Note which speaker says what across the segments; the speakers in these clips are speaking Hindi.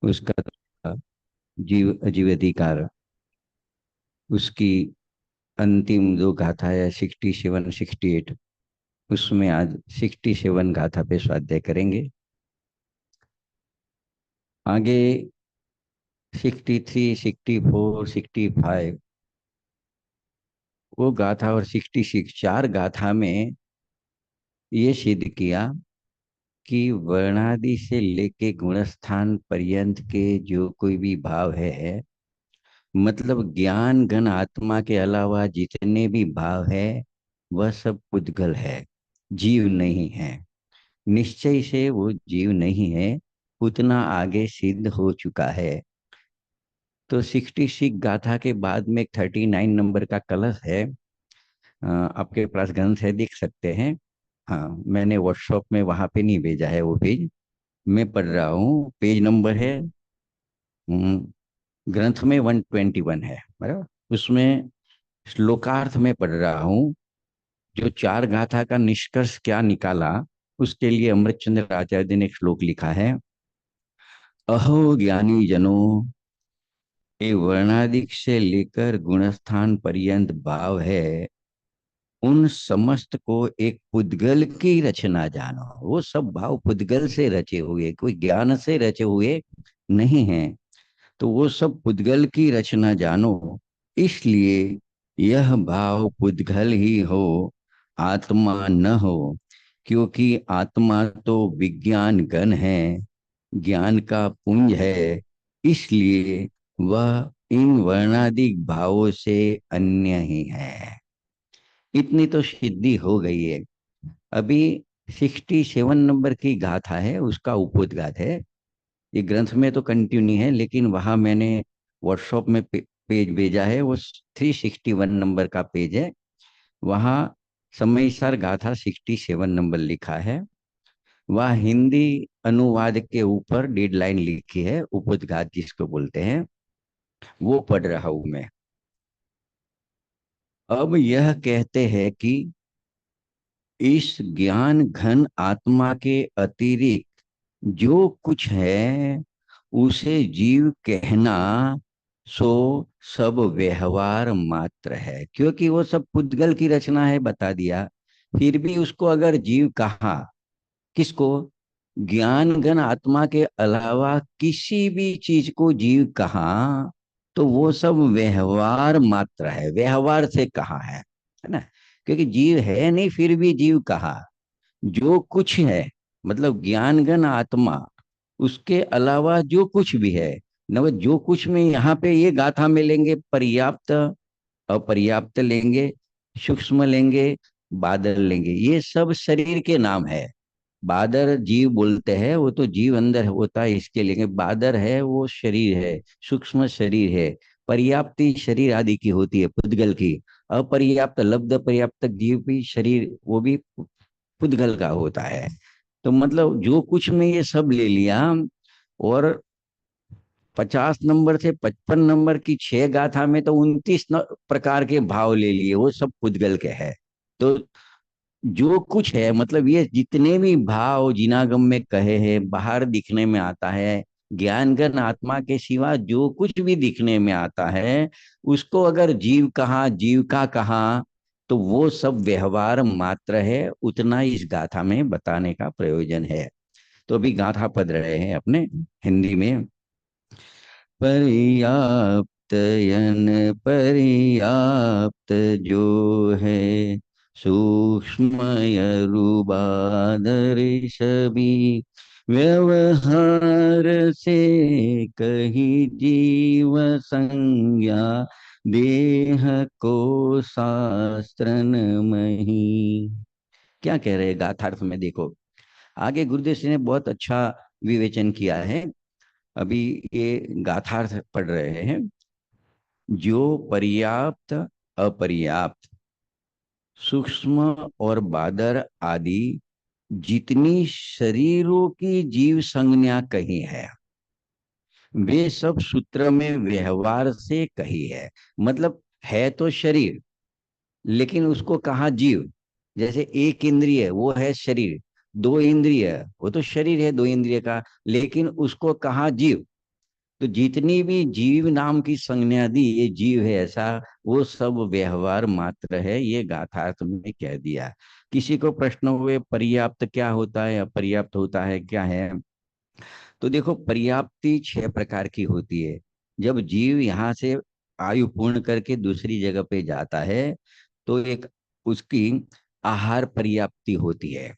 Speaker 1: उसका जीव जीवाधिकार, उसकी अंतिम दो गाथा है 67 68। उसमें आज 67 गाथा पे स्वाध्याय करेंगे। आगे 63 64 65 वो गाथा और 66 चार गाथा में ये सिद्ध किया कि वर्णादि से लेके गुणस्थान पर्यंत के जो कोई भी भाव है, मतलब ज्ञान घन आत्मा के अलावा जितने भी भाव है वह सब पुद्गल है, जीव नहीं है। निश्चय से वो जीव नहीं है, उतना आगे सिद्ध हो चुका है। तो 66 गाथा के बाद में 39 नंबर का कलश है। आपके पास ग्रंथ है, देख सकते हैं। हाँ, मैंने व्हाट्सएप में वहां पे नहीं भेजा है वो पेज, मैं पढ़ रहा हूँ। पेज नंबर है, ग्रंथ में 121 है बराबर। उसमें श्लोकार्थ में पढ़ रहा हूँ। जो चार गाथा का निष्कर्ष क्या निकाला, उसके लिए अमृतचंद्र आचार्य ने एक श्लोक लिखा है। अहो ज्ञानी जनों, ये वर्णादिक से लेकर गुणस्थान पर्यंत भाव है, उन समस्त को एक पुद्गल की रचना जानो। वो सब भाव पुद्गल से रचे हुए, कोई ज्ञान से रचे हुए नहीं हैं। तो वो सब पुद्गल की रचना जानो, इसलिए यह भाव पुद्गल ही हो, आत्मा न हो। क्योंकि आत्मा तो विज्ञान घन है, ज्ञान का पुंज है, इसलिए वह इन वर्णादिक भावों से अन्य ही है। इतनी तो सिद्धि हो गई है। अभी 67 नंबर की गाथा है, उसका उपोद्घात है। ये ग्रंथ में तो कंटिन्यू है, लेकिन वहां मैंने व्हाट्सएप में पेज भेजा है, वो 361 नंबर का पेज है। वहाँ समयसार गाथा 67 नंबर लिखा है। वह हिंदी अनुवाद के ऊपर डेडलाइन लिखी है, उपोद्घात जिसको बोलते हैं, वो पढ़ रहा हूं मैं। अब यह कहते हैं कि इस ज्ञान घन आत्मा के अतिरिक्त जो कुछ है उसे जीव कहना, सो सब व्यवहार मात्र है। क्योंकि वो सब पुद्गल की रचना है, बता दिया। फिर भी उसको अगर जीव कहा, किसको? ज्ञान घन आत्मा के अलावा किसी भी चीज को जीव कहा, तो वो सब व्यवहार मात्र है, व्यवहार से कहा है ना। क्योंकि जीव है नहीं, फिर भी जीव कहा। जो कुछ है, मतलब ज्ञान घन आत्मा, उसके अलावा जो कुछ भी है न, वो जो कुछ में यहाँ पे ये गाथा में लेंगे पर्याप्त, अपर्याप्त लेंगे, सूक्ष्म लेंगे, बादल लेंगे, ये सब शरीर के नाम है। बादर जीव बोलते हैं, वो तो जीव अंदर होता है, इसके लिए बादर है, वो शरीर है, सूक्ष्म शरीर है। पर्याप्ति शरीर आदि की होती है, पुद्गल की। अपर्याप्त लब्ध पर्याप्त जीव भी शरीर, वो भी पुद्गल का होता है। तो मतलब जो कुछ में ये सब ले लिया, और 50 नंबर से 55 नंबर की छह गाथा में तो 29 प्रकार के भाव ले लिए, वो सब पुद्गल के हैं। तो जो कुछ है, मतलब ये जितने भी भाव जिनागम में कहे हैं, बाहर दिखने में आता है, ज्ञानगन आत्मा के सिवा जो कुछ भी दिखने में आता है, उसको अगर जीव कहा, जीव का कहा, तो वो सब व्यवहार मात्र है। उतना इस गाथा में बताने का प्रयोजन है। तो अभी गाथा पढ़ रहे हैं अपने हिंदी में। पर्याप्त यन पर्याप्त जो है, सूक्ष्म रुबादर सभी, व्यवहार से कही जीव संज्ञा, देह को शास्त्रन मही। क्या कह रहे हैं गाथार्थ में, देखो। आगे गुरुदेव जी ने बहुत अच्छा विवेचन किया है। अभी ये गाथार्थ पढ़ रहे हैं। जो पर्याप्त, अपर्याप्त, सूक्ष्म और बादर आदि जितनी शरीरों की जीव संज्ञा कही है, वे सब सूत्र में व्यवहार से कही है। मतलब है तो शरीर, लेकिन उसको कहा जीव। जैसे एक इंद्रिय वो है शरीर, दो इंद्रिय वो तो शरीर है दो इंद्रिय का, लेकिन उसको कहा जीव। तो जितनी भी जीव नाम की संज्ञा दी, ये जीव है ऐसा, वो सब व्यवहार मात्र है, ये गाथार्थ में कह दिया। किसी को प्रश्न हुए पर्याप्त क्या होता है, अपर्याप्त होता है क्या है? तो देखो, पर्याप्ति 6 प्रकार की होती है। जब जीव यहाँ से आयु पूर्ण करके दूसरी जगह पे जाता है, तो एक उसकी आहार पर्याप्ति होती है।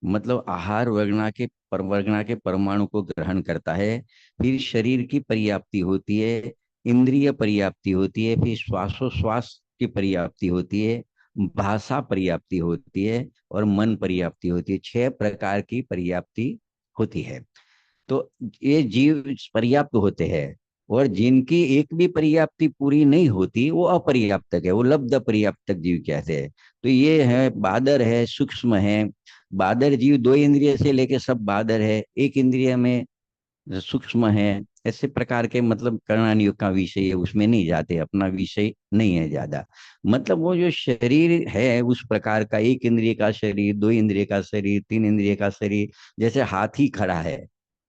Speaker 1: मतलब आहार वर्गना के परमाणु को ग्रहण करता है। फिर शरीर की पर्याप्ति होती है, इंद्रिय पर्याप्ति होती है, फिर श्वासोश्वास की पर्याप्ति होती है, भाषा पर्याप्ति होती है, और मन पर्याप्ति होती है। 6 प्रकार की पर्याप्ति होती है। तो ये जीव पर्याप्त होते हैं। और जिनकी एक भी पर्याप्ति पूरी नहीं होती, वो अपर्याप्तक है, वो लब्ध पर्याप्तक जीव कहते हैं। तो ये है, बादर है, सूक्ष्म है। बादर जीव 2 इंद्रिय से लेके सब बादर है, एक इंद्रिय में सूक्ष्म है। ऐसे प्रकार के, मतलब कर्णानियोग का विषय है, उसमें नहीं जाते, अपना विषय नहीं है ज्यादा। मतलब वो जो शरीर है उस प्रकार का, 1 इंद्रिय का शरीर, 2 इंद्रिय का शरीर, 3 इंद्रिय का शरीर। जैसे हाथी खड़ा है,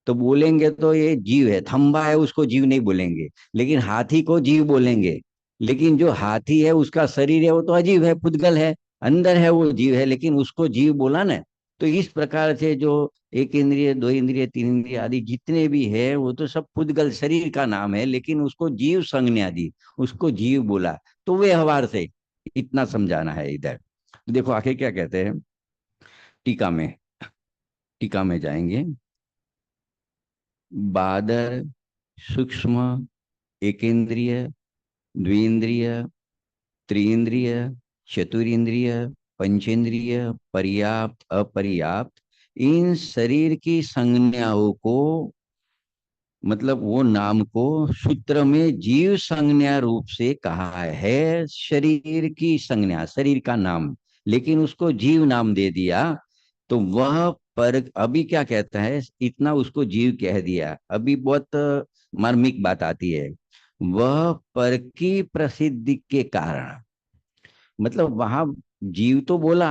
Speaker 1: तो बोलेंगे तो ये जीव है, थंबा है उसको जीव नहीं बोलेंगे, लेकिन हाथी को जीव बोलेंगे। लेकिन जो हाथी है उसका शरीर है, वो तो अजीब है, पुद्गल है, अंदर है वो जीव है, लेकिन उसको जीव बोला ना। तो इस प्रकार से जो 1 इंद्रिय, 2 इंद्रिय, 3 इंद्रिय आदि जितने भी है, वो तो सब पुद्गल शरीर का नाम है, लेकिन उसको जीव संज्ञा दी, उसको जीव बोला। तो व्यवहार से इतना समझाना है इधर। तो देखो आखिर क्या कहते हैं टीका में। टीका में जाएंगे। बादर सूक्ष्म, एकेंद्रिय, द्विंद्रिय, त्रिइंद्रिय, चतुरिंद्रिय, पंचेंद्रिय, पर्याप्त, अपर्याप्त, इन शरीर की संज्ञाओं को, मतलब वो नाम को सूत्र में जीव संज्ञा रूप से कहा है। शरीर की संज्ञा, शरीर का नाम, लेकिन उसको जीव नाम दे दिया। तो वह पर अभी क्या कहता है, इतना उसको जीव कह दिया, अभी बहुत मार्मिक बात आती है। वह पर की प्रसिद्धि के कारण, मतलब वहां जीव तो बोला,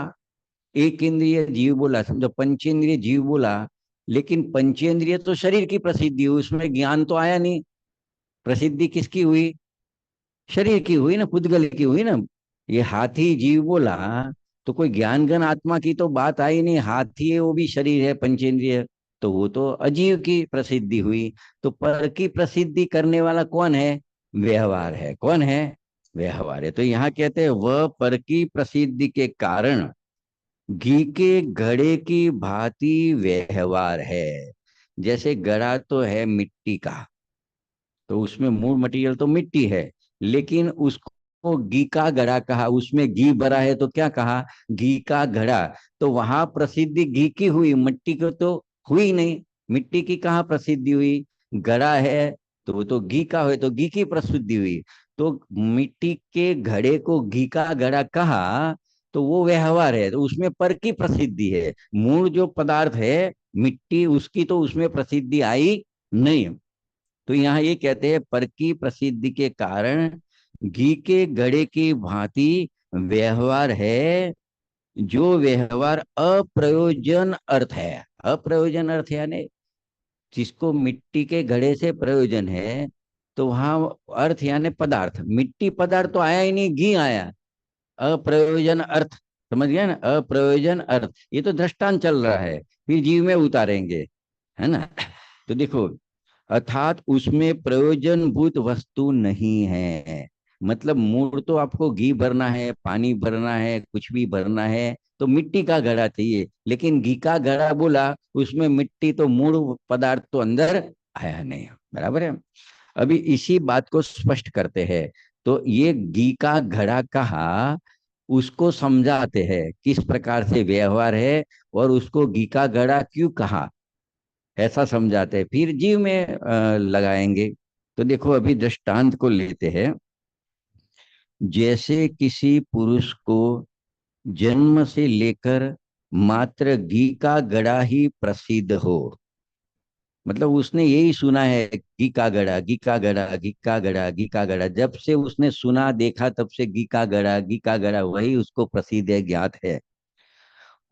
Speaker 1: एक इंद्रिय जीव बोला, समझो पंचेंद्रिय जीव बोला, लेकिन पंचेंद्रिय तो शरीर की प्रसिद्धि हुई, उसमें ज्ञान तो आया नहीं। प्रसिद्धि किसकी हुई? शरीर की हुई ना, पुद्गल की हुई ना। ये हाथी जीव बोला, तो कोई ज्ञान गण आत्मा की तो बात आई नहीं। हाथी है, वो भी शरीर है, पंचेंद्रिय, तो वो तो अजीव की प्रसिद्धि हुई। तो पर की प्रसिद्धि करने वाला कौन है? व्यवहार है। कौन है? व्यवहार है। तो यहाँ कहते हैं वह पर की प्रसिद्धि के कारण घी के घड़े की भांति व्यवहार है। जैसे घड़ा तो है मिट्टी का, तो उसमें मूल मटेरियल तो मिट्टी है, लेकिन उसको घी का घड़ा कहा, उसमें घी भरा है, तो क्या कहा? घी का घड़ा। तो वहां प्रसिद्धि घी की हुई, मिट्टी को तो हुई नहीं। मिट्टी की कहाँ प्रसिद्धि हुई? घड़ा है, तो वो तो घी का है, तो घी की प्रसिद्धि हुई। तो मिट्टी के घड़े को घी का घड़ा कहा, तो वो व्यवहार है, तो उसमें पर की प्रसिद्धि है। मूल जो पदार्थ है मिट्टी, उसकी तो उसमें प्रसिद्धि आई नहीं। तो यहाँ ये कहते हैं पर की प्रसिद्धि के कारण घी के घड़े की भांति व्यवहार है। जो व्यवहार अप्रयोजन अर्थ है, अप्रयोजन अर्थ यानी जिसको मिट्टी के घड़े से प्रयोजन है, तो वहां अर्थ यानी पदार्थ, मिट्टी पदार्थ तो आया ही नहीं, घी आया। अप्रयोजन अर्थ, समझ गया ना? अप्रयोजन अर्थ, ये तो दृष्टांत चल रहा है, फिर जीव में उतारेंगे, है ना? तो देखो, अर्थात उसमें प्रयोजनभूत वस्तु नहीं है। मतलब मूल तो आपको घी भरना है, पानी भरना है, कुछ भी भरना है, तो मिट्टी का घड़ा चाहिए, लेकिन घी का घड़ा बोला, उसमें मिट्टी तो मूल पदार्थ तो अंदर आया नहीं। बराबर है। अभी इसी बात को स्पष्ट करते हैं। तो ये घी का घड़ा कहा, उसको समझाते हैं किस प्रकार से व्यवहार है, और उसको घी का घड़ा क्यों कहा, ऐसा समझाते हैं, फिर जीव में लगाएंगे। तो देखो अभी दृष्टांत को लेते हैं। जैसे किसी पुरुष को जन्म से लेकर मात्र घी का घड़ा ही प्रसिद्ध हो, मतलब उसने यही सुना है, घी का घड़ा, घी का घड़ा, घी का घड़ा, घी का घड़ा, जब से उसने सुना देखा तब से घी का घड़ा, घी का घड़ा, वही उसको प्रसिद्ध है, ज्ञात है।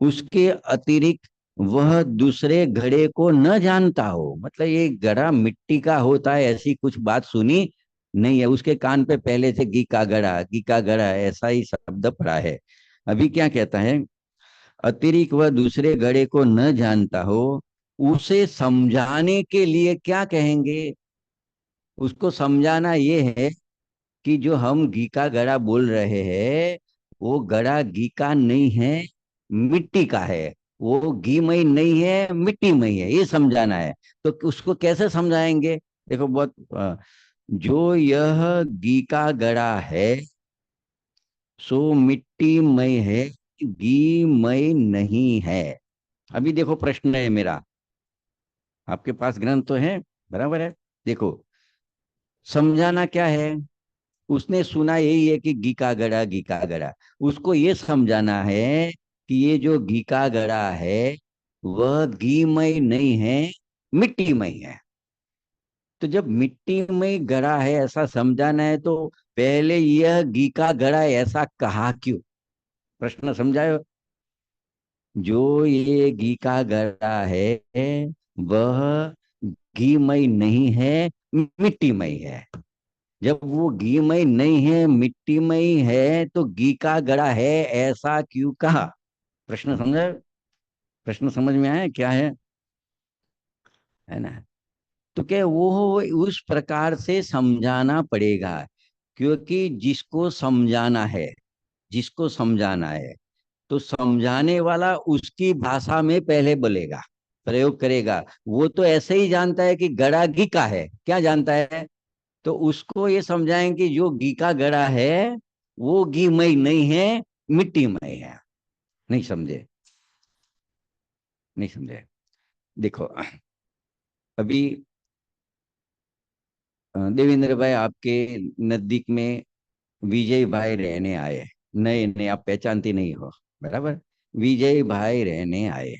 Speaker 1: उसके अतिरिक्त वह दूसरे घड़े को न जानता हो, मतलब ये घड़ा मिट्टी का होता है ऐसी कुछ बात सुनी नहीं है, उसके कान पे पहले से घी का घड़ा ऐसा ही शब्द पड़ा है। अभी क्या कहता है, अतिरिक्त वह दूसरे घड़े को न जानता हो, उसे समझाने के लिए क्या कहेंगे। उसको समझाना ये है कि जो हम घी का घड़ा बोल रहे हैं, वो घड़ा घी का नहीं है, मिट्टी का है। वो घीमय नहीं है, मिट्टीमय है, ये समझाना है। तो उसको कैसे समझाएंगे। देखो बहुत जो यह घी का घड़ा है सो मिट्टीमय है, घीमय नहीं है। अभी देखो प्रश्न है मेरा, आपके पास ग्रंथ तो है, बराबर है। देखो समझाना क्या है, उसने सुना यही है कि घी का घड़ा। उसको ये समझाना है कि ये जो घी का घड़ा है वह घीमय नहीं है, मिट्टीमय है। तो जब मिट्टीमय घड़ा है ऐसा समझाना है, तो पहले यह घी का घड़ा ऐसा कहा क्यों। प्रश्न समझायो। जो ये घी का घड़ा है वह घीमय नहीं है, मिट्टीमय है। जब वो घीमय नहीं है, मिट्टीमय है, तो घी का घड़ा है ऐसा क्यों कहा। प्रश्न समझा, प्रश्न समझ में आया क्या है ना। तो क्या वो उस प्रकार से समझाना पड़ेगा, क्योंकि जिसको समझाना है, जिसको समझाना है, तो समझाने वाला उसकी भाषा में पहले बोलेगा, प्रयोग करेगा। वो तो ऐसे ही जानता है कि घड़ा घी का है, क्या जानता है। तो उसको ये समझाएं कि जो घी का घड़ा है वो घीमय नहीं है, मिट्टीमय है। नहीं समझे, नहीं समझे। देखो अभी देवेंद्र भाई आपके नजदीक में विजय भाई रहने आए, नए नए, आप पहचानती नहीं हो, बराबर। विजय भाई रहने आए।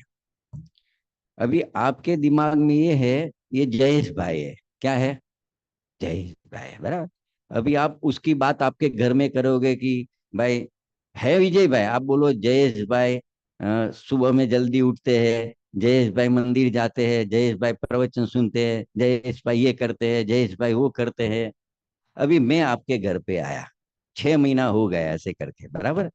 Speaker 1: अभी आपके दिमाग में ये है, ये जयेश भाई है, क्या है, जयेश भाई है, बराबर। अभी आप उसकी बात आपके घर में करोगे कि भाई है विजय भाई, आप बोलो जयेश भाई सुबह में जल्दी उठते हैं, जयेश भाई मंदिर जाते हैं, जयेश भाई प्रवचन सुनते हैं, जयेश भाई ये करते हैं, जयेश भाई वो करते हैं। अभी मैं आपके घर पे आया, 6 महीना हो गया ऐसे करके, बराबर।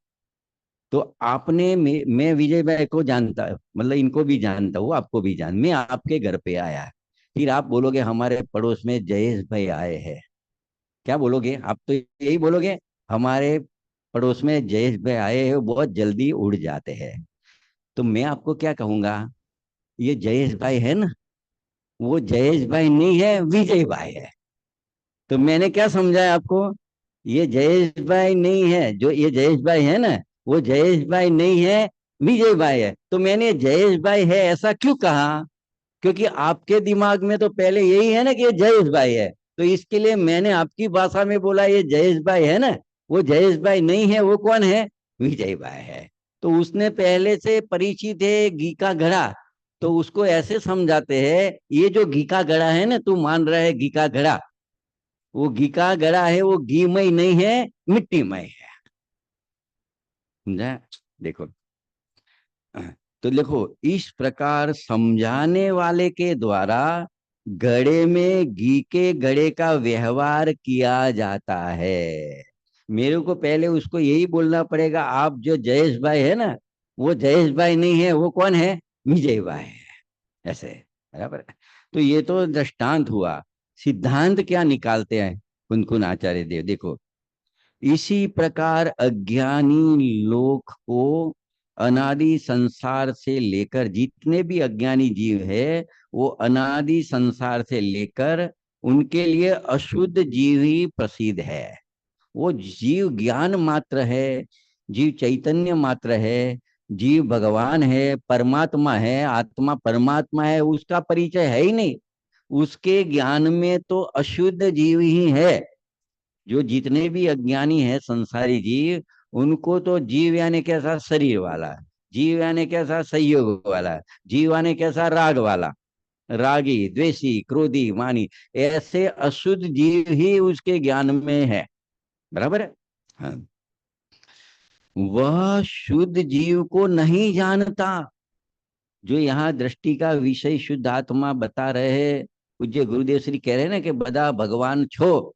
Speaker 1: तो आपने मैं विजय भाई को जानता, मतलब इनको भी जानता हूँ, आपको भी जान, मैं आपके घर पे आया, फिर आप बोलोगे हमारे पड़ोस में जयेश भाई आए हैं, क्या बोलोगे आप, तो यही बोलोगे हमारे पड़ोस में जयेश भाई आए हैं, वो बहुत जल्दी उड़ जाते हैं। तो मैं आपको क्या कहूंगा, ये जयेश भाई है ना, वो जयेश भाई नहीं है, विजय भाई है। तो मैंने क्या समझाया आपको, ये जयेश भाई नहीं है, जो ये जयेश भाई है ना, वो जयेश भाई नहीं है, विजय भाई है। तो मैंने जयेश भाई है ऐसा क्यों कहा, क्योंकि आपके दिमाग में तो पहले यही है ना कि ये जयेश भाई है। तो इसके लिए मैंने आपकी भाषा में बोला ये जयेश भाई है ना, वो जयेश भाई नहीं है, वो कौन है, विजय भाई है। तो उसने पहले से परिचित है घी का घड़ा, तो उसको ऐसे समझाते हैं, ये जो घी का घड़ा है ना, तू मान रहा है घी का घड़ा, वो घी का घड़ा है, वो घीमय नहीं है, मिट्टीमय है। समझा। देखो तो देखो, इस प्रकार समझाने वाले के द्वारा घड़े में घी के घड़े का व्यवहार किया जाता है। मेरे को पहले उसको यही बोलना पड़ेगा, आप जो जयेश भाई है ना, वो जयेश भाई नहीं है, वो कौन है, विजय भाई है, ऐसे, बराबर। तो ये तो दृष्टांत हुआ। सिद्धांत क्या निकालते हैं कुनकुन आचार्य देव, देखो, इसी प्रकार अज्ञानी लोक को अनादि संसार से लेकर, जितने भी अज्ञानी जीव है वो अनादि संसार से लेकर उनके लिए अशुद्ध जीव ही प्रसिद्ध है। वो जीव ज्ञान मात्र है, जीव चैतन्य मात्र है, जीव भगवान है, परमात्मा है, आत्मा परमात्मा है, उसका परिचय है ही नहीं। उसके ज्ञान में तो अशुद्ध जीव ही है। जो जितने भी अज्ञानी है संसारी जीव, उनको तो जीव यानी कैसा, शरीर वाला, जीव यानी कैसा, संयोग वाला, जीव यानी कैसा, राग वाला, रागी द्वेषी क्रोधी मानी, ऐसे अशुद्ध जीव ही उसके ज्ञान में है, बराबर है। हाँ। वह शुद्ध जीव को नहीं जानता, जो यहाँ दृष्टि का विषय शुद्ध आत्मा बता रहे हैं, पूज्य गुरुदेव श्री कह रहे हैं ना कि बदा भगवान छो,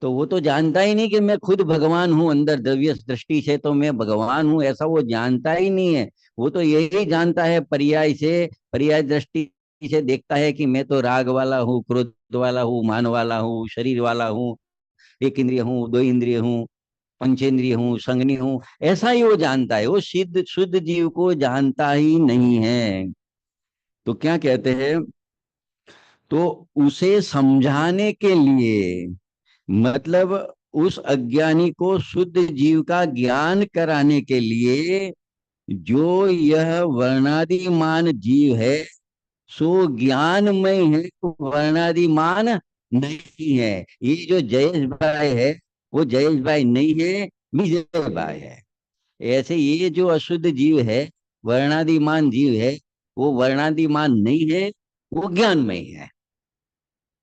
Speaker 1: तो वो तो जानता ही नहीं कि मैं खुद भगवान हूँ, अंदर द्रव्य दृष्टि से तो मैं भगवान हूँ, ऐसा वो जानता ही नहीं है। वो तो यही जानता है पर्याय से, पर्याय दृष्टि से देखता है कि मैं तो राग वाला हूँ, क्रोध वाला हूँ, मान वाला हूँ, शरीर वाला हूँ, एक इंद्रिय हूँ, दो इंद्रिय हूँ, पंचेंद्रिय हूँ, संगनी हूँ, ऐसा ही वो जानता है। वो सिद्ध शुद्ध जीव को जानता ही नहीं है। तो क्या कहते हैं, तो उसे समझाने के लिए, मतलब उस अज्ञानी को शुद्ध जीव का ज्ञान कराने के लिए, जो यह वर्णादिमान जीव है सो ज्ञानमय है, वर्णादिमान नहीं है। ये जो जयेश भाई है वो जयेश भाई नहीं है, विजय भाई है। ऐसे ये जो अशुद्ध जीव है, वर्णादिमान जीव है, वो वर्णादिमान नहीं है, वो ज्ञानमय है।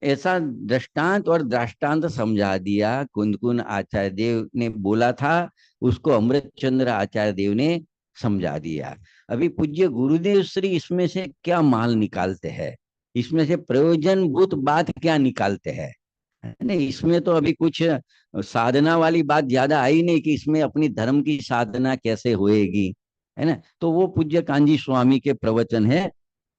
Speaker 1: ऐसा दृष्टांत और दृष्टांत समझा दिया। कुंद कुंद आचार्य देव ने बोला था, उसको अमृत चंद्र आचार्य देव ने समझा दिया। अभी पूज्य गुरुदेव श्री इसमें से क्या माल निकालते हैं, इसमें से प्रयोजनभूत बात क्या निकालते हैं, है ना। इसमें तो अभी कुछ साधना वाली बात ज्यादा आई नहीं कि इसमें अपनी धर्म की साधना कैसे होएगी, है ना। तो वो पूज्य कांजी स्वामी के प्रवचन है,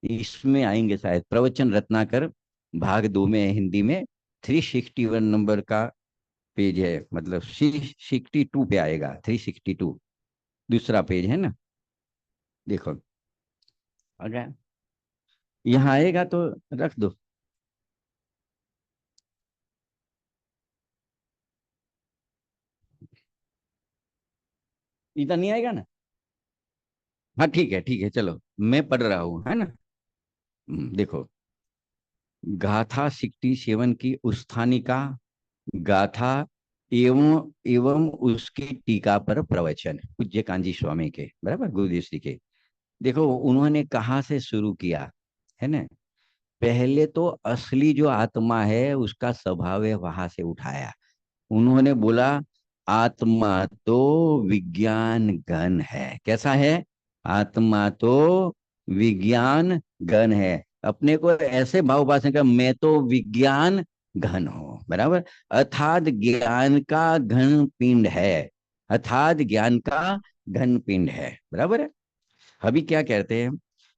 Speaker 1: इसमें आएंगे शायद। प्रवचन रत्नाकर भाग 2 में है, हिंदी में। 361 नंबर का पेज है, मतलब 362 पे आएगा, 362 दूसरा पेज है ना। देखो, अगर यहाँ आएगा तो रख दो। इधर नहीं आएगा ना। हाँ ठीक है, ठीक है, चलो मैं पढ़ रहा हूँ, है ना। देखो, गाथा 67 की उस्थानिका गाथा एवं एवं उसकी टीका पर प्रवचन पूज्य कांजी स्वामी के, बराबर, गुरुदेव श्री के। देखो उन्होंने कहाँ से शुरू किया, है ना। पहले तो असली जो आत्मा है उसका स्वभाव है, वहां से उठाया। उन्होंने बोला आत्मा तो विज्ञान घन है। कैसा है? आत्मा तो विज्ञान घन है। अपने को ऐसे भाव भाषण का, मैं तो विज्ञान घन हूं, बराबर। अर्थात ज्ञान का घन पिंड है, अर्थात ज्ञान का घन पिंड है, बराबर है। अभी क्या कहते हैं,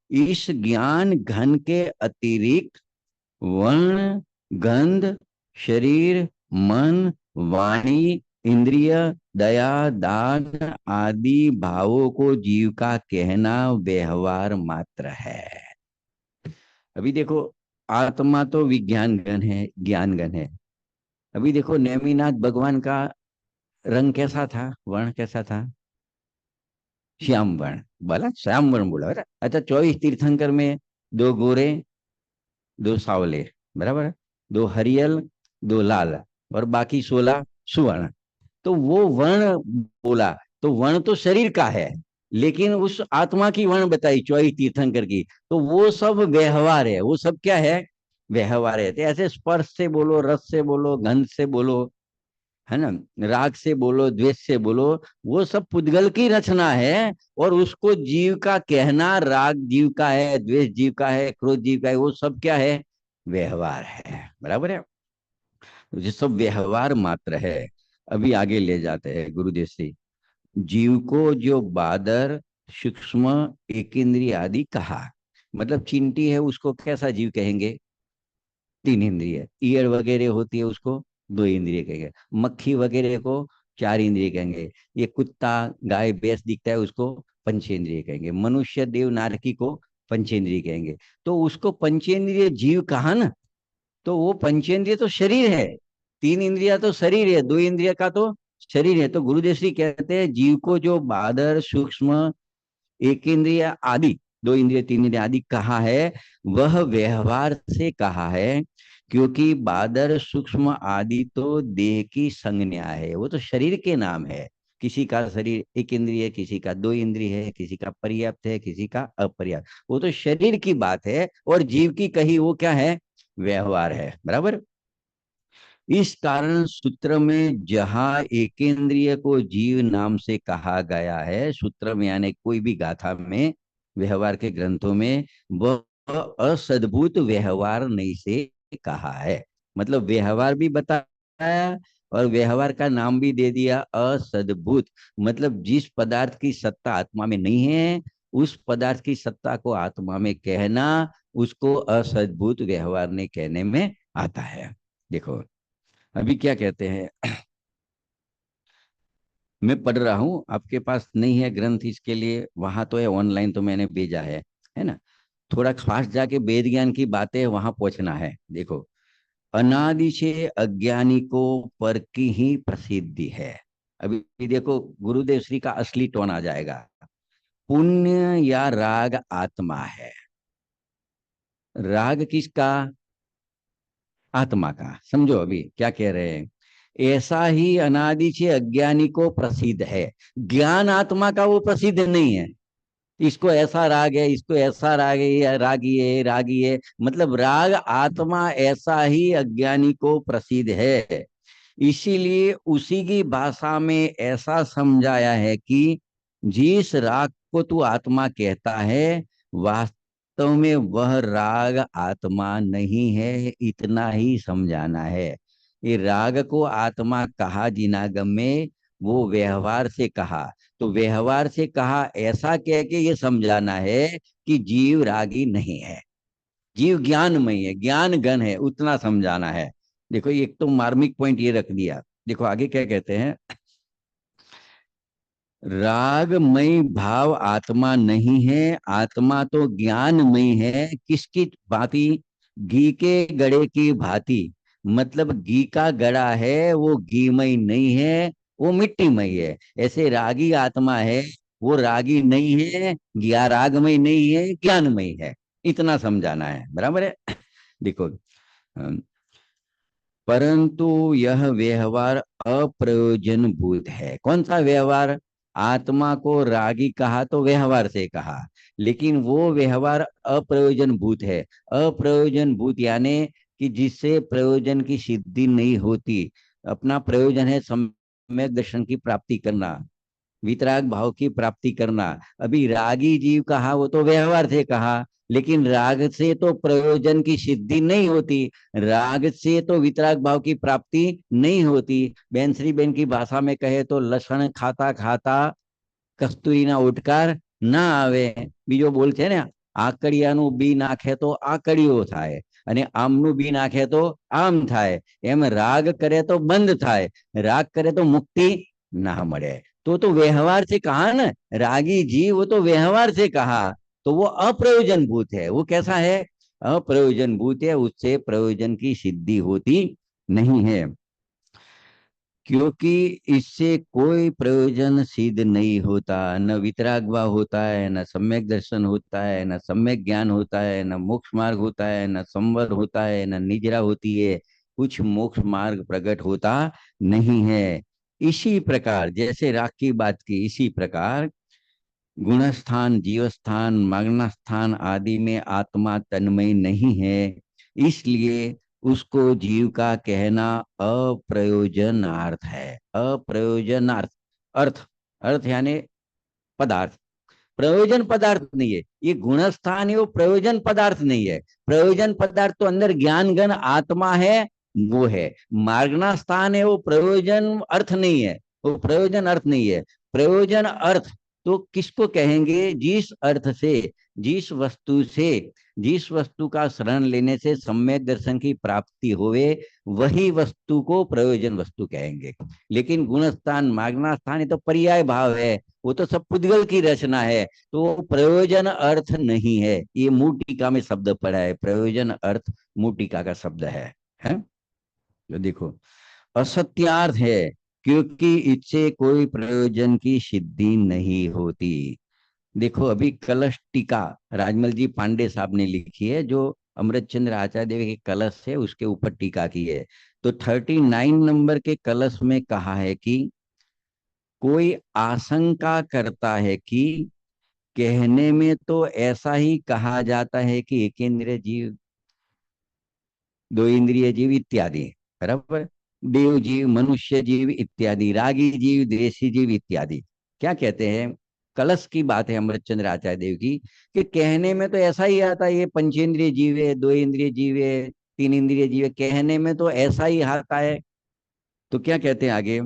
Speaker 1: इस ज्ञान घन के अतिरिक्त वर्ण, गंध, शरीर, मन, वाणी, इंद्रिय, दया, दान आदि भावों को जीव का कहना व्यवहार मात्र है। अभी देखो, आत्मा तो विज्ञान गण है, ज्ञान गण है। अभी देखो नेमिनाथ भगवान का रंग कैसा था, वर्ण कैसा था? श्याम वर्ण बोला, श्याम वर्ण बोला, बराबर। अच्छा, 24 तीर्थंकर में दो गोरे, दो सावले, बराबर है? दो हरियल, दो लाल, और बाकी 16 सुवर्ण। तो वो वर्ण बोला, तो वर्ण तो शरीर का है, लेकिन उस आत्मा की वर्ण बताई 24 तीर्थंकर की, तो वो सब व्यवहार है। वो सब क्या है? व्यवहार है। तो ऐसे स्पर्श से बोलो, रस से बोलो, गंध से बोलो, है ना, राग से बोलो, द्वेष से बोलो, वो सब पुद्गल की रचना है। और उसको जीव का कहना, राग जीव का है, द्वेष जीव का है, क्रोध जीव का है, वो सब क्या है? व्यवहार है, बराबर है। ये सब व्यवहार मात्र है। अभी आगे ले जाते हैं गुरुदेव से। जीव को जो बादर, सूक्ष्म, एकेंद्रिय आदि कहा, मतलब चींटी है उसको कैसा जीव कहेंगे? 3 इंद्रिय। ईयर वगैरह होती है उसको 2 इंद्रिय कहेंगे। मक्खी वगैरह को 4 इंद्रिय कहेंगे। ये कुत्ता, गाय, भैंस दिखता है उसको पंचेंद्रिय कहेंगे। मनुष्य, देव, नारकी को पंचेंद्रिय कहेंगे। तो उसको पंचेंद्रिय जीव कहा ना, तो वो पंचेंद्रिय तो शरीर है। 3 इंद्रिया तो शरीर है, 2 इंद्रिय का तो शरीर है। तो गुरुदेव श्री कहते हैं जीव को जो बादर, सूक्ष्म, एक इंद्रिय आदि, 2 इंद्रिय, 3 इंद्रिय आदि कहा है, वह व्यवहार से कहा है। क्योंकि बादर, सूक्ष्म आदि तो देह की संज्ञा है, वो तो शरीर के नाम है। किसी का शरीर एक इंद्रिय, किसी का 2 इंद्रिय है, किसी का पर्याप्त है, किसी का अपर्याप्त, वो तो शरीर की बात है। और जीव की कही वो क्या है? व्यवहार है, बराबर। इस कारण सूत्र में जहां एकेंद्रिय को जीव नाम से कहा गया है, सूत्र में यानी कोई भी गाथा में, व्यवहार के ग्रंथों में, वह असद्भुत व्यवहार नहीं से कहा है। मतलब व्यवहार भी बताया और व्यवहार का नाम भी दे दिया असद्भुत। मतलब जिस पदार्थ की सत्ता आत्मा में नहीं है, उस पदार्थ की सत्ता को आत्मा में कहना, उसको असद्भुत व्यवहार ने कहने में आता है। देखो अभी क्या कहते हैं, मैं पढ़ रहा हूं, आपके पास नहीं है ग्रंथ इसके लिए, वहां तो है ऑनलाइन, तो मैंने भेजा है ना। थोड़ा खास जाके वेद ज्ञान की बातें वहां पहुंचना है। देखो, अनादि से अज्ञानी को पर की ही प्रसिद्धि है। अभी देखो गुरुदेव श्री का असली टोन आ जाएगा। पुण्य या राग आत्मा है। राग किसका? आत्मा का। समझो अभी क्या कह रहे हैं। ऐसा ही अनादि से अज्ञानी को प्रसिद्ध है। ज्ञान आत्मा का वो प्रसिद्ध नहीं है। इसको ऐसा राग है, इसको ऐसा राग है, ये रागी है, रागी है। मतलब राग आत्मा ऐसा ही अज्ञानी को प्रसिद्ध है। इसीलिए उसी की भाषा में ऐसा समझाया है कि जिस राग को तू आत्मा कहता है, वास्तव में वह राग आत्मा नहीं है, इतना ही समझाना है। ये राग को आत्मा कहा जिनागम में, वो व्यवहार से कहा। तो व्यवहार से कहा ऐसा कह के ये समझाना है कि जीव रागी नहीं है, जीव ज्ञानमय है, ज्ञान घन है, उतना समझाना है। देखो एक तो मार्मिक पॉइंट ये रख दिया। देखो आगे क्या कहते हैं, रागमय भाव आत्मा नहीं है, आत्मा तो ज्ञानमय है। किसकी भांति? घी के गड़े की भांति। मतलब घी का गड़ा है, वो घीमय नहीं है, वो मिट्टीमय है। ऐसे रागी आत्मा है, वो रागी नहीं है, ज्ञा रागमय नहीं है, ज्ञानमय है। इतना समझाना है, बराबर है। देखो, परंतु यह व्यवहार अप्रयोजनभूत है। कौन सा व्यवहार? आत्मा को रागी कहा तो व्यवहार से कहा, लेकिन वो व्यवहार अप्रयोजनभूत है। अप्रयोजनभूत यानी कि जिससे प्रयोजन की सिद्धि नहीं होती। अपना प्रयोजन है सम्यक दर्शन की प्राप्ति करना, वितराग भाव की प्राप्ति करना। अभी रागी जीव कहा, वो तो व्यवहार से कहा, लेकिन राग से तो प्रयोजन की सिद्धि नहीं होती, राग से तो वितराग भाव की प्राप्ति नहीं होती। बेंसरी बेन की भाषा में कहे तो लसण खाता खाता कस्तूरी ना उठकार ना આવે। બીજો બોલ છે ને, આકડિયાનું બી નાખે તો આકડિયો થાય અને આમનું બી નાખે તો આમ થાય। એમ રાગ કરે તો બંધ થાય, રાग करे तो मुक्ति ना મળે। तो व्यवहार से कहा ना, रागी जी वो तो व्यवहार से कहा। तो वो अप्रयोजन भूत है। वो कैसा है? अप्रयोजन भूत है, उससे प्रयोजन की सिद्धि होती नहीं है। क्योंकि इससे कोई प्रयोजन सिद्ध नहीं होता। न वितराग भाव होता है, न सम्यक दर्शन होता है, न सम्यक ज्ञान होता है, न मोक्ष मार्ग होता है, न संवर होता है, न निद्रा होती है। कुछ मोक्ष मार्ग प्रकट होता नहीं है। इसी प्रकार जैसे राग की बात की, इसी प्रकार गुणस्थान, जीवस्थान, मग्नस्थान आदि में आत्मा तन्मय नहीं है। इसलिए उसको जीव का कहना अप्रयोजनार्थ है। अप्रयोजनार्थ, अर्थ, अर्थ यानी पदार्थ, प्रयोजन पदार्थ नहीं है। ये गुणस्थान है, वो प्रयोजन पदार्थ नहीं है। प्रयोजन पदार्थ तो अंदर ज्ञान गण आत्मा है, वो है। मार्गना स्थान है, वो प्रयोजन अर्थ नहीं है, वो प्रयोजन अर्थ नहीं है। प्रयोजन अर्थ तो किसको कहेंगे? जिस अर्थ से, जिस वस्तु से, जिस वस्तु का शरण लेने से सम्यक दर्शन की प्राप्ति होवे, वही वस्तु को प्रयोजन वस्तु कहेंगे। लेकिन गुणस्थान, मागना स्थान, ये तो पर्याय भाव है, वो तो सब पुद्गल की रचना है। तो प्रयोजन अर्थ नहीं है। ये मूल टीका में शब्द पड़ा है, प्रयोजन अर्थ मूल टीका का शब्द है? तो देखो, असत्यार्थ है, क्योंकि इससे कोई प्रयोजन की सिद्धि नहीं होती। देखो अभी कलश टीका राजमल जी पांडे साहब ने लिखी है, जो अमृतचंद्र आचार्य देव के कलश है उसके ऊपर टीका की है। तो 39 नंबर के कलश में कहा है कि कोई आशंका करता है कि कहने में तो ऐसा ही कहा जाता है कि एक इंद्रिय जीव, दो इंद्रिय जीव इत्यादि, बराबर, देव जीव, मनुष्य जीव इत्यादि, रागी जीव, द्वेषी जीव इत्यादि। क्या कहते हैं? कलश की बात है अमृतचंद्र आचार्य देव की, कि कहने में तो ऐसा ही आता है, ये पंचेंद्रिय जीव है, दो इंद्रिय जीव है, तीन इंद्रिय जीव है, कहने में तो ऐसा ही आता है। तो क्या कहते हैं आगे,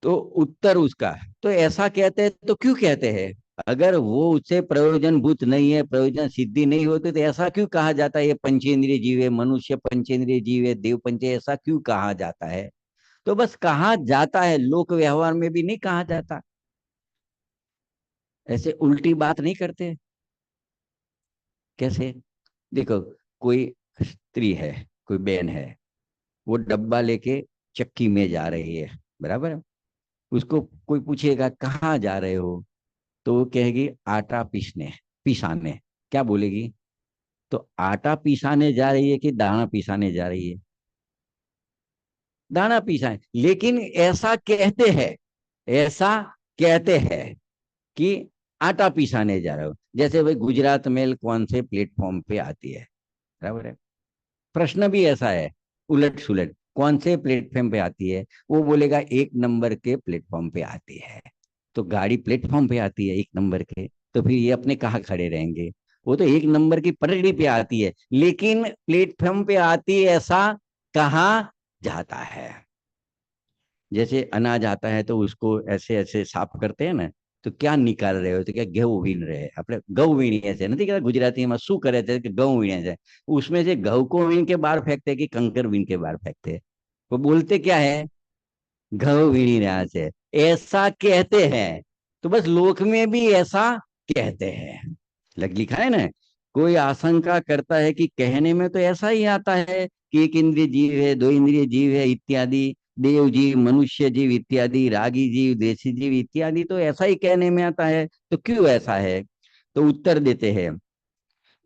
Speaker 1: तो उत्तर उसका, तो ऐसा कहते हैं तो क्यों कहते हैं, अगर वो उससे प्रयोजन भूत नहीं है, प्रयोजन सिद्धि नहीं होती, तो ऐसा क्यों कहा जाता है ये पंचेंद्रिय जीव है, मनुष्य पंचेंद्रिय जीव है, देव पंच, ऐसा क्यों कहा जाता है। तो बस कहा जाता है, लोक व्यवहार में भी नहीं कहा जाता, ऐसे उल्टी बात नहीं करते। कैसे, देखो, कोई स्त्री है, कोई बहन है, वो डब्बा लेके चक्की में जा रही है, बराबर है? उसको कोई पूछेगा कहाँ जा रहे हो, तो वो कहेगी आटा पीसने, पिसाने। क्या बोलेगी, तो आटा पिसाने जा रही है कि दाना पिसाने जा रही है, दाना पिसाने, लेकिन ऐसा कहते हैं, ऐसा कहते हैं कि आटा पिसाने जा रहे हो। जैसे भाई गुजरात मेल कौन से प्लेटफॉर्म पे आती है, बराबर है? प्रश्न भी ऐसा है, उलट सुलट, कौन से प्लेटफॉर्म पे आती है, वो बोलेगा 1 नंबर के प्लेटफॉर्म पे आती है। तो गाड़ी प्लेटफॉर्म पे आती है 1 नंबर के, तो फिर ये अपने कहाँ खड़े रहेंगे, वो तो 1 नंबर की पटरी पे आती है, लेकिन प्लेटफॉर्म पे आती है, ऐसा कहाँ जाता है। जैसे अनाज आता है तो उसको ऐसे ऐसे साफ करते हैं ना, तो क्या निकाल रहे हो, तो क्या गेहूं वीन रहे हैं, अपने गऊ वीणी ऐसे नहीं क्या, गुजराती में शू करे थे कि गऊ वीणे से, उसमें से गऊ को वीन के बाहर फेंकते हैं कि कंकर वीन के बाहर फेंकते हैं, वो बोलते क्या है, गऊ वीणी यहाँ से, ऐसा कहते हैं। तो बस लोक में भी ऐसा कहते हैं, लग लिखा है ना। कोई आशंका करता है कि कहने में तो ऐसा ही आता है कि एक इंद्रिय जीव है, दो इंद्रिय जीव है इत्यादि, देव जीव, मनुष्य जीव इत्यादि, रागी जीव, देसी जीव इत्यादि, तो ऐसा ही कहने में आता है, तो क्यों ऐसा है। तो उत्तर देते हैं,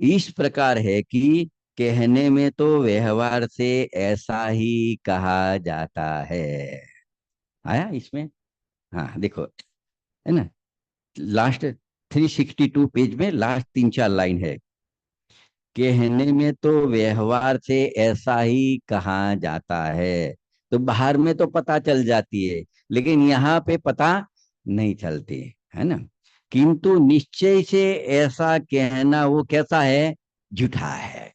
Speaker 1: इस प्रकार है कि कहने में तो व्यवहार से ऐसा ही कहा जाता है। आया इसमें, हाँ देखो, है ना, लास्ट 362 पेज में लास्ट 3 4 लाइन है, कहने में तो व्यवहार से ऐसा ही कहा जाता है। तो बाहर में तो पता चल जाती है, लेकिन यहाँ पे पता नहीं चलती, है ना। किंतु निश्चय से ऐसा कहना वो कैसा है, झूठा है।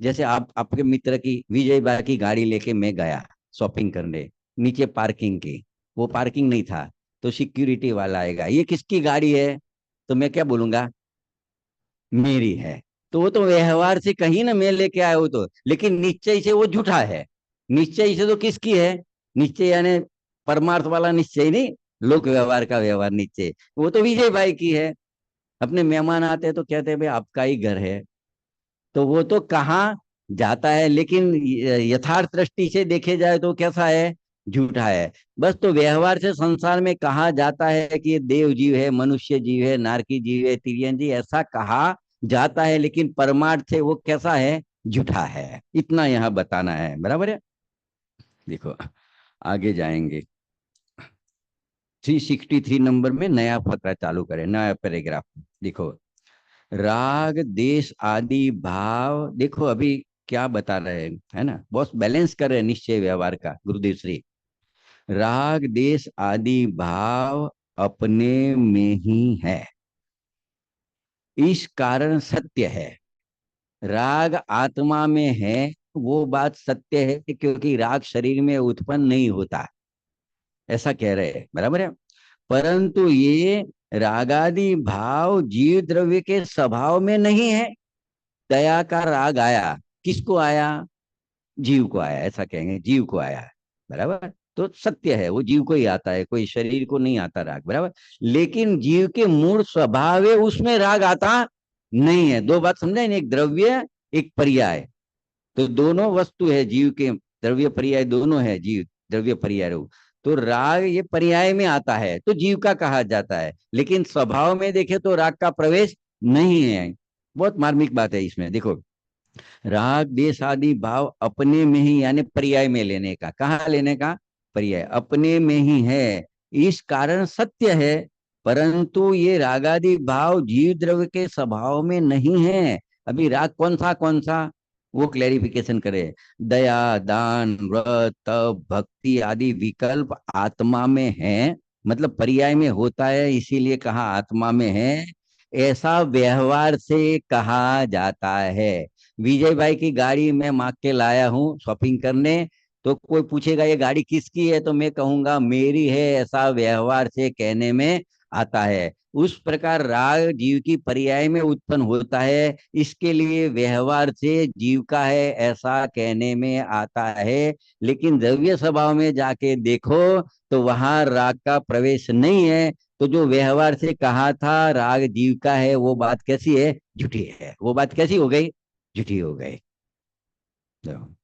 Speaker 1: जैसे आप, आपके मित्र की, विजय बा की गाड़ी लेके मैं गया शॉपिंग करने, नीचे पार्किंग की, वो पार्किंग नहीं था, तो सिक्योरिटी वाला आएगा, ये किसकी गाड़ी है, तो मैं क्या बोलूंगा, मेरी है। तो वो तो व्यवहार से कहीं ना मैं लेके आया हूं, तो लेकिन निश्चय से वो झूठा है। निश्चय से तो किसकी है, निश्चय यानी परमार्थ वाला निश्चय नहीं, लोक व्यवहार का व्यवहार निश्चय, वो तो विजय भाई की है। अपने मेहमान आते हैं तो कहते हैं भाई आपका ही घर है, तो वो तो कहाँ जाता है, लेकिन यथार्थ दृष्टि से देखे जाए तो कैसा है, झूठा है। बस तो व्यवहार से संसार में कहा जाता है कि ये देव जीव है, मनुष्य जीव है, नारकी जीव है, तिरियन जी, ऐसा कहा जाता है, लेकिन परमार्थ से वो कैसा है, झूठा है। इतना यहाँ बताना है, बराबर है। देखो आगे जाएंगे, 363 नंबर में नया फकरा चालू करें, नया पैराग्राफ। देखो, राग देश आदि भाव, देखो अभी क्या बता रहे हैं, है ना, बहुत बैलेंस कर रहे हैं निश्चय व्यवहार का गुरुदेव श्री। राग देश आदि भाव अपने में ही है, इस कारण सत्य है। राग आत्मा में है, वो बात सत्य है, क्योंकि राग शरीर में उत्पन्न नहीं होता, ऐसा कह रहे हैं, बराबर है। परंतु ये रागादि भाव जीव द्रव्य के स्वभाव में नहीं है। दया का राग आया, किसको आया, जीव को आया, ऐसा कहेंगे, जीव को आया, बराबर। तो सत्य है, वो जीव को ही आता है, कोई शरीर को नहीं आता राग, बराबर। लेकिन जीव के मूल स्वभाव है, उसमें राग आता नहीं है। दो बात समझे ना, एक द्रव्य, एक पर्याय, तो दोनों वस्तु है जीव के, द्रव्य पर्याय दोनों है, जीव द्रव्य पर्याय रूप। तो राग ये पर्याय में आता है तो जीव का कहा जाता है, लेकिन स्वभाव में देखे तो राग का प्रवेश नहीं है। बहुत मार्मिक बात है इसमें, देखो, राग देश आदि भाव अपने में ही, यानी पर्याय में लेने का, कहाँ लेने का, पर्याय अपने में ही है, इस कारण सत्य है। परंतु ये रागादि भाव जीव द्रव्य के स्वभाव में नहीं है। अभी राग कौन सा, वो क्लेरिफिकेशन करे। दया, दान, व्रत, तप, भक्ति आदि विकल्प आत्मा में है, मतलब पर्याय में होता है, इसीलिए कहा आत्मा में है, ऐसा व्यवहार से कहा जाता है। विजय भाई की गाड़ी मैं मांग के लाया हूँ शॉपिंग करने, तो कोई पूछेगा ये गाड़ी किसकी है, तो मैं कहूंगा मेरी है, ऐसा व्यवहार से कहने में आता है। उस प्रकार राग जीव की पर्याय में उत्पन्न होता है, इसके लिए व्यवहार से जीव का है ऐसा कहने में आता है। लेकिन द्रव्य स्वभाव में जाके देखो तो वहां राग का प्रवेश नहीं है। तो जो व्यवहार से कहा था राग जीव का है, वो बात कैसी है? झूठी है। वो बात कैसी हो गई? झूठी हो गई। तो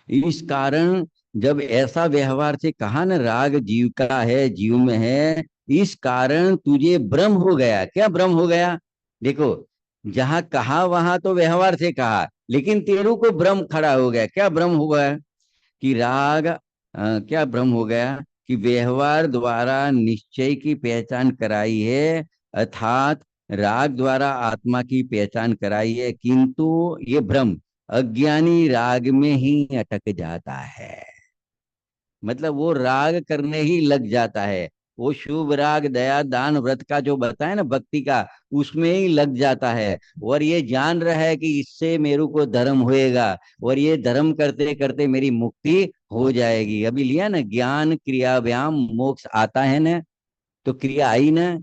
Speaker 1: इस कारण जब ऐसा व्यवहार से कहा ना राग जीव का है, जीव में है, इस कारण तुझे भ्रम हो गया। क्या भ्रम हो गया? देखो, जहां कहा वहां तो व्यवहार से कहा, लेकिन तेरू को भ्रम खड़ा हो गया। क्या भ्रम हो गया? कि राग क्या भ्रम हो गया? कि व्यवहार द्वारा निश्चय की पहचान कराई है, अर्थात राग द्वारा आत्मा की पहचान कराई है, किंतु ये भ्रम अज्ञानी राग में ही अटक जाता है। मतलब वो राग करने ही लग जाता है। वो शुभ राग दया दान व्रत का जो बताया ना भक्ति का, उसमें ही लग जाता है। और ये जान रहा है कि इससे मेरे को धर्म होएगा, और ये धर्म करते करते मेरी मुक्ति हो जाएगी। अभी लिया ना, ज्ञान क्रिया व्यायाम मोक्ष आता है ना, तो क्रिया आई ना।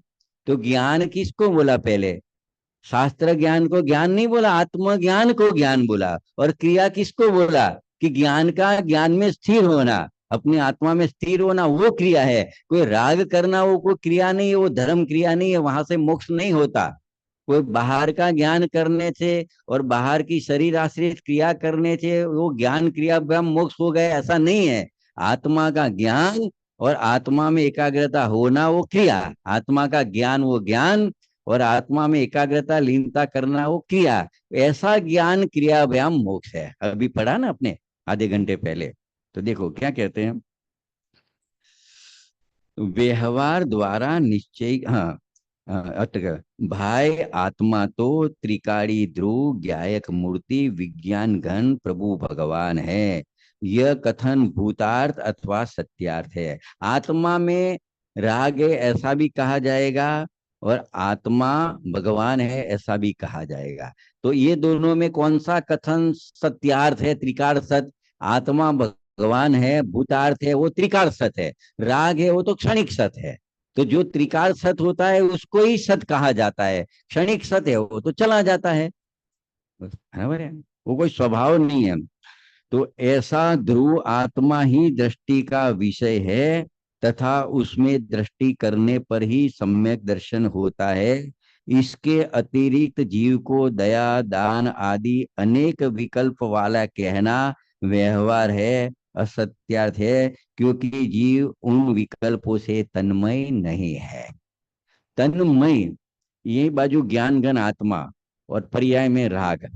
Speaker 1: तो ज्ञान किसको बोला पहले? शास्त्र ज्ञान को ज्ञान नहीं बोला, आत्मज्ञान को ज्ञान बोला। और क्रिया किसको बोला? कि ज्ञान का ज्ञान में स्थिर होना, अपनी आत्मा में स्थिर होना, वो क्रिया है। कोई राग करना वो कोई क्रिया नहीं है, वो धर्म क्रिया नहीं है, वहां से मोक्ष नहीं होता। कोई बाहर का ज्ञान करने से और बाहर की शरीर आश्रित क्रिया करने से वो ज्ञान क्रिया ब्रह्म मोक्ष हो गए, ऐसा नहीं है। आत्मा का ज्ञान और आत्मा में एकाग्रता होना वो क्रिया, आत्मा का ज्ञान वो ज्ञान, और आत्मा में एकाग्रता लीनता करना वो क्रिया। ऐसा ज्ञान क्रिया व्यायाम मोक्ष है। अभी पढ़ा ना अपने आधे घंटे पहले। तो देखो क्या कहते हैं, व्यवहार द्वारा निश्चय, हाँ, अटक भाई आत्मा तो त्रिकाणी ध्रुव ज्ञायक मूर्ति विज्ञान घन प्रभु भगवान है। यह कथन भूतार्थ अथवा सत्यार्थ है। आत्मा में राग है ऐसा भी कहा जाएगा, और आत्मा भगवान है ऐसा भी कहा जाएगा। तो ये दोनों में कौन सा कथन सत्यार्थ है? त्रिकाल सत्य। आत्मा भगवान है, भूतार्थ है वो त्रिकाल सत्य है, राग है वो तो क्षणिक सत्य है। तो जो त्रिकाल सत होता है उसको ही सत कहा जाता है। क्षणिक सत है वो तो चला जाता है, बराबर है, वो कोई स्वभाव नहीं है। तो ऐसा ध्रुव आत्मा ही दृष्टि का विषय है, तथा उसमें दृष्टि करने पर ही सम्यक दर्शन होता है। इसके अतिरिक्त जीव को दया दान आदि अनेक विकल्प वाला कहना व्यवहार है, असत्यार्थ है, क्योंकि जीव उन विकल्पों से तन्मय नहीं है। तन्मय, ये बाजू ज्ञान घन आत्मा और पर्याय में राग।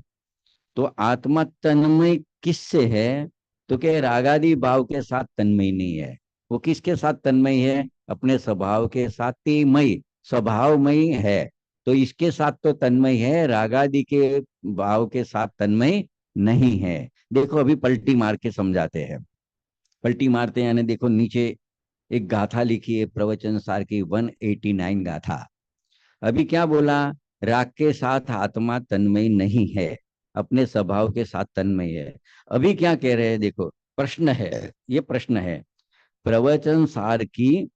Speaker 1: तो आत्मा तन्मय किससे है? तो क्या रागादि भाव के साथ तन्मय नहीं है। वो किसके साथ तन्मय है? अपने स्वभाव के साथ तेमय, स्वभावमय है। तो इसके साथ तो तन्मय है, रागादि के भाव के साथ तन्मय नहीं है। देखो अभी पलटी मार के समझाते हैं। पलटी मारते हैं यानी देखो नीचे एक गाथा लिखी है, प्रवचन सार की 189 गाथा। अभी क्या बोला? राग के साथ आत्मा तन्मय नहीं है, अपने स्वभाव के साथ तन्मय है। अभी क्या कह रहे हैं देखो, प्रश्न है, ये प्रश्न है। प्रवचन सार की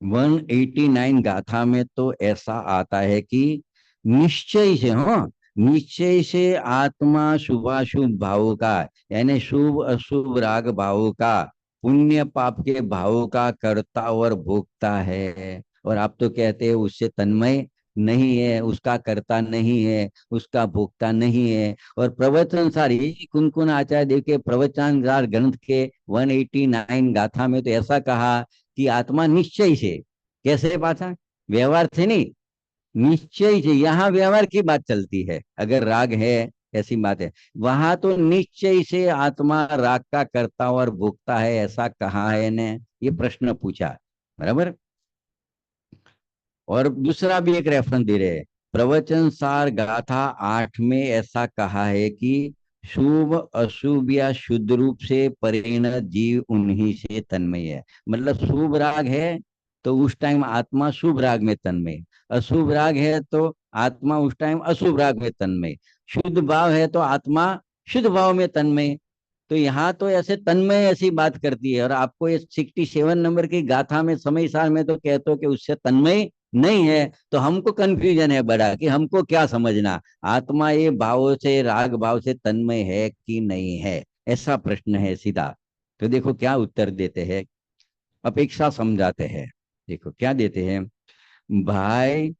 Speaker 1: 189 गाथा में तो ऐसा आता है कि निश्चय से, हाँ, निश्चय से आत्मा शुभाशुभ भावों का, यानी शुभ अशुभ राग भावों का, पुण्य पाप के भावों का कर्ता और भोगता है। और आप तो कहते हैं उससे तन्मय नहीं है, उसका कर्ता नहीं है, उसका भोक्ता नहीं है। और प्रवचन सार ये कुन आचार्य देव के प्रवचन सार ग्रंथ के 189 गाथा में तो ऐसा कहा कि आत्मा निश्चय से, कैसे बात है? व्यवहार से नहीं, निश्चय से। यहाँ व्यवहार की बात चलती है, अगर राग है ऐसी बात है। वहां तो निश्चय से आत्मा राग का करता और भोगता है, ऐसा कहा है ने? ये प्रश्न पूछा, बराबर। और दूसरा भी एक रेफरेंस दे रहे हैं, प्रवचन सार गाथा 8 में ऐसा कहा है कि शुभ अशुभ या शुद्ध रूप से परिणत जीव उन्हीं से तन्मय है। मतलब शुभ राग है तो उस टाइम आत्मा शुभ राग में तन्मय, अशुभ राग है तो आत्मा उस टाइम अशुभ राग में तन्मय, शुद्ध भाव है तो आत्मा शुद्ध भाव में तन्मय। तो यहाँ तो ऐसे तन्मय ऐसी बात करती है, और आपको ये 67 नंबर की गाथा में समय सार में तो कहते हो कि उससे तन्मय नहीं है। तो हमको कंफ्यूजन है बड़ा कि हमको क्या समझना, आत्मा ये भाव से राग भाव से तन्मय है कि नहीं है, ऐसा प्रश्न है सीधा। तो देखो क्या उत्तर देते हैं, अपेक्षा समझाते हैं। देखो क्या देते हैं भाई,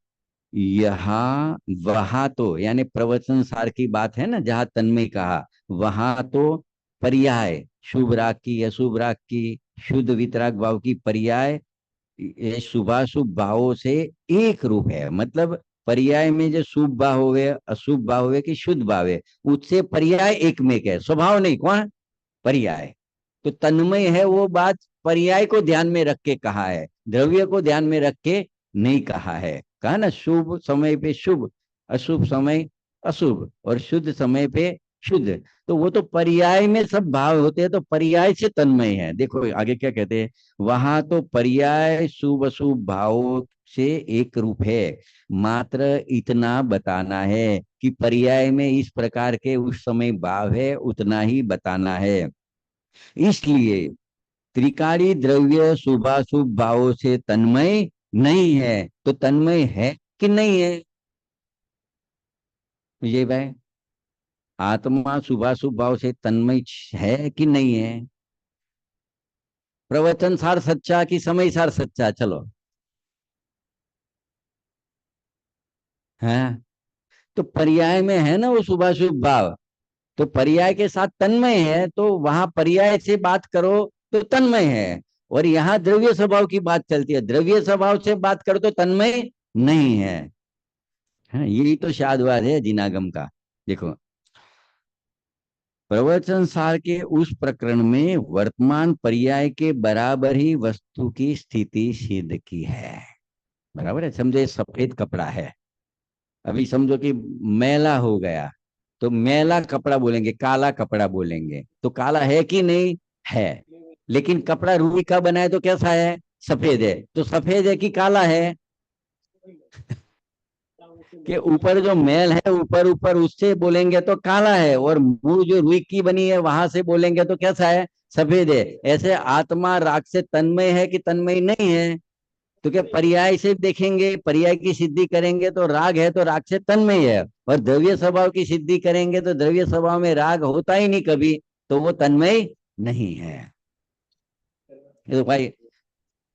Speaker 1: यहाँ वहां तो यानी प्रवचन सार की बात है ना, जहाँ तन्मय कहा वहां तो पर्याय शुभ राग की अशुभ राग की शुद्ध वितराग भाव की पर्याय ये शुभाशुभ भावों से एक रूप है। मतलब पर्याय में जो शुभ भाव हुए अशुभ भाव हुए कि शुद्ध भाव है, उससे पर्याय एक में है, स्वभाव नहीं, कौन पर्याय। तो तन्मय है वो बात पर्याय को ध्यान में रख के कहा है, द्रव्य को ध्यान में रख के नहीं कहा है। कहा ना शुभ समय पे शुभ, अशुभ समय अशुभ, और शुद्ध समय पे शुद्ध। तो वो तो पर्याय में सब भाव होते हैं, तो पर्याय से तन्मय है। देखो आगे क्या कहते हैं, वहां तो पर्याय शुभ अशुभ भावों से एक रूप है, मात्र इतना बताना है कि पर्याय में इस प्रकार के उस समय भाव है, उतना ही बताना है। इसलिए त्रिकाली द्रव्य शुभाशुभ भावों से तन्मय नहीं है। तो तन्मय है कि नहीं है विजय भाई, आत्मा शुभाशुभ भाव से तन्मय है कि नहीं है? प्रवचन सार सच्चा कि समय सार सच्चा, चलो। है तो पर्याय में है ना वो शुभाशुभ भाव, तो पर्याय के साथ तन्मय है, तो वहां पर्याय से बात करो तो तन्मय है। और यहाँ द्रव्य स्वभाव की बात चलती है, द्रव्य स्वभाव से बात करो तो तन्मय नहीं है। यही तो शादवाद है जिनागम का। देखो प्रवचन सार के उस प्रकरण में वर्तमान पर्याय के बराबर ही वस्तु की स्थिति सिद्ध की है। बराबर है, समझो ये सफेद कपड़ा है, अभी समझो कि मैला हो गया, तो मैला कपड़ा बोलेंगे, काला कपड़ा बोलेंगे, तो काला है कि नहीं है। लेकिन कपड़ा रूई का बना है तो कैसा है, सफेद है, तो सफेद है कि काला है? कि ऊपर जो मैल है ऊपर ऊपर उससे बोलेंगे तो काला है, और मुंह जो रुई की बनी है वहां से बोलेंगे तो कैसा है, सफेद है। ऐसे आत्मा राग से तन्मय है कि तन्मय नहीं है? तो क्या पर्याय से देखेंगे, पर्याय की सिद्धि करेंगे तो राग है, तो राग से तन्मय है, और द्रव्य स्वभाव की सिद्धि करेंगे तो द्रव्य स्वभाव में राग होता ही नहीं कभी, तो वो तन्मय नहीं है। ये तो भाई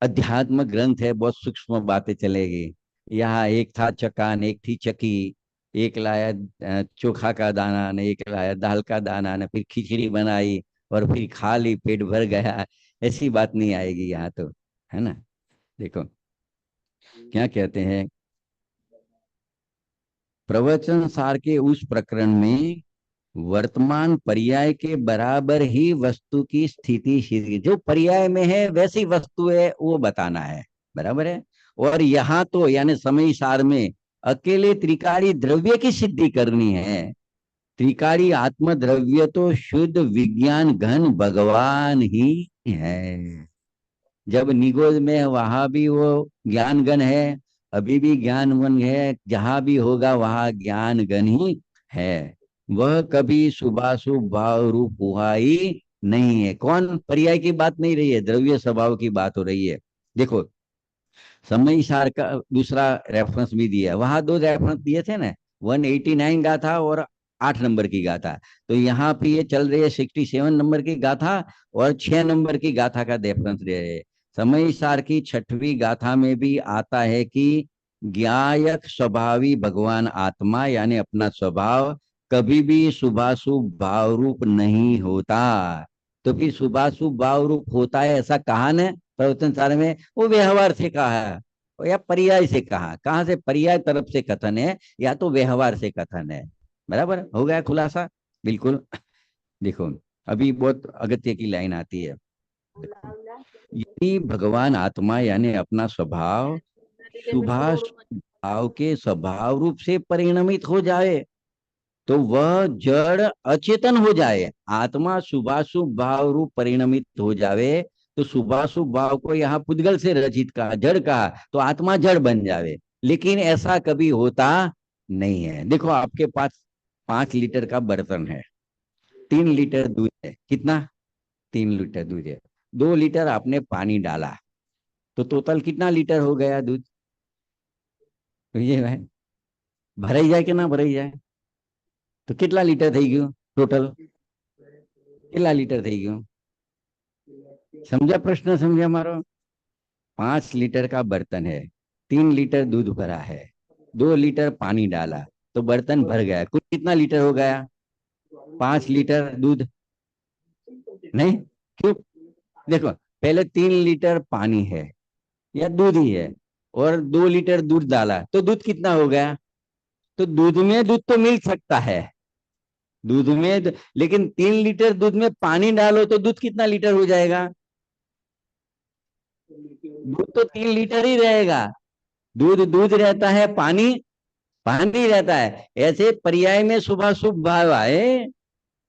Speaker 1: अध्यात्म ग्रंथ है, बहुत सूक्ष्म बातें चलेगी। यहाँ एक था चकान, एक थी चकी, एक लाया चोखा का दाना ने, एक लाया दाल का दाना ने, फिर खिचड़ी बनाई और फिर खा ली, पेट भर गया। ऐसी बात नहीं आएगी यहाँ तो, है ना। देखो क्या कहते हैं, प्रवचन सार के उस प्रकरण में वर्तमान पर्याय के बराबर ही वस्तु की स्थिति सिद्धि, जो पर्याय में है वैसी वस्तु है वो बताना है। बराबर है। और यहाँ तो यानी समय सार में अकेले त्रिकाली द्रव्य की सिद्धि करनी है। त्रिकाली आत्म द्रव्य तो शुद्ध विज्ञान घन भगवान ही है। जब निगोज में वहां भी वो ज्ञान गण है, अभी भी ज्ञान गण है, जहां भी होगा वहां ज्ञान गण ही है। वह कभी शुभाशुभ भाव रूप हुआ ही नहीं है। कौन, पर्याय की बात नहीं रही है, द्रव्य स्वभाव की बात हो रही है। देखो समय सार का दूसरा रेफरेंस भी दिया, वहां दो रेफरेंस दिए थे ना, 189 गाथा और 8 नंबर की गाथा। तो यहाँ पे ये चल रही है 67 नंबर की गाथा और 6 नंबर की गाथा का रेफरेंस दे रहे हैं। समय सार की 6वीं गाथा में भी आता है कि ज्ञायक स्वभावी भगवान आत्मा यानी अपना स्वभाव कभी भी शुभाशुभ भाव रूप नहीं होता। तो फिर शुभाशुभ भाव रूप होता है ऐसा कहा न प्रवचन सार में, वो व्यवहार से कहा है या पर्याय से कहा, कहाँ से, पर्याय तरफ से कथन है या तो व्यवहार से कथन है। बराबर हो गया खुलासा, बिल्कुल। देखो अभी बहुत अगत्य की लाइन आती है, यदि भगवान आत्मा यानी अपना स्वभाव शुभाशुभ भाव के स्वभाव रूप से परिणमित हो जाए तो वह जड़ अचेतन हो जाए। आत्मा शुभाशुभ भाव रूप परिणमित हो जावे तो शुभाशुभ भाव को यहाँ पुद्गल से रचित कहा, जड़ कहा, तो आत्मा जड़ बन जावे। लेकिन ऐसा कभी होता नहीं है। देखो आपके पास 5 लीटर का बर्तन है, 3 लीटर दूध है, कितना? 3 लीटर दूध है, 2 लीटर आपने पानी डाला, तो टोटल कितना लीटर हो गया दूध? तो ये है, भराई जाए कि ना भराई जाए? तो कितना लीटर થઈ ગયું टोटल? કેટલા लीटर થઈ ગયું? समझा प्रश्न? समझा मारो? 5 लीटर का बर्तन है, 3 लीटर दूध भरा है, 2 लीटर पानी डाला, तो बर्तन भर गया। कुल कितना लीटर हो गया? 5 लीटर दूध। नहीं, क्यों? देखो, पहले 3 लीटर पानी है या दूध ही है, और 2 लीटर दूध डाला, तो दूध कितना हो गया? तो दूध में दूध तो मिल सकता है, दूध में लेकिन 3 लीटर दूध में पानी डालो तो दूध कितना लीटर हो जाएगा? दूध तो 3 लीटर ही रहेगा। दूध दूध रहता है, पानी पानी रहता है। ऐसे पर्याय में शुभाशुभ भाव आए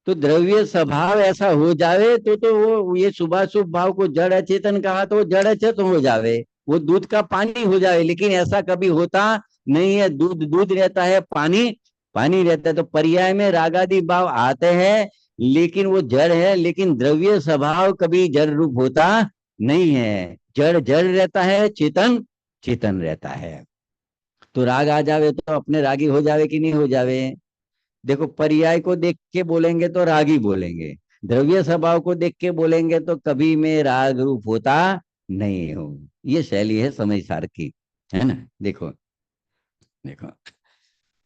Speaker 1: तो द्रव्य स्वभाव ऐसा हो जावे तो वो ये शुभाशुभ भाव को जड़ अचेतन कहा, तो वो जड़ अचेतन हो जावे, वो दूध का पानी हो जावे। लेकिन ऐसा कभी होता नहीं है, दूध दूध रहता है, पानी पानी रहता है। तो पर्याय में रागादि भाव आते हैं, लेकिन वो जड़ है, लेकिन द्रव्य स्वभाव कभी जड़ रूप होता नहीं है। जड़ जड़ रहता है, चेतन चेतन रहता है। तो राग आ जावे तो अपने रागी हो जावे कि नहीं हो जावे? देखो, पर्याय को देख के बोलेंगे तो रागी बोलेंगे, द्रव्य स्वभाव को देख के बोलेंगे तो कभी में राग रूप होता नहीं हो। ये शैली है समय सार की, है ना? देखो देखो,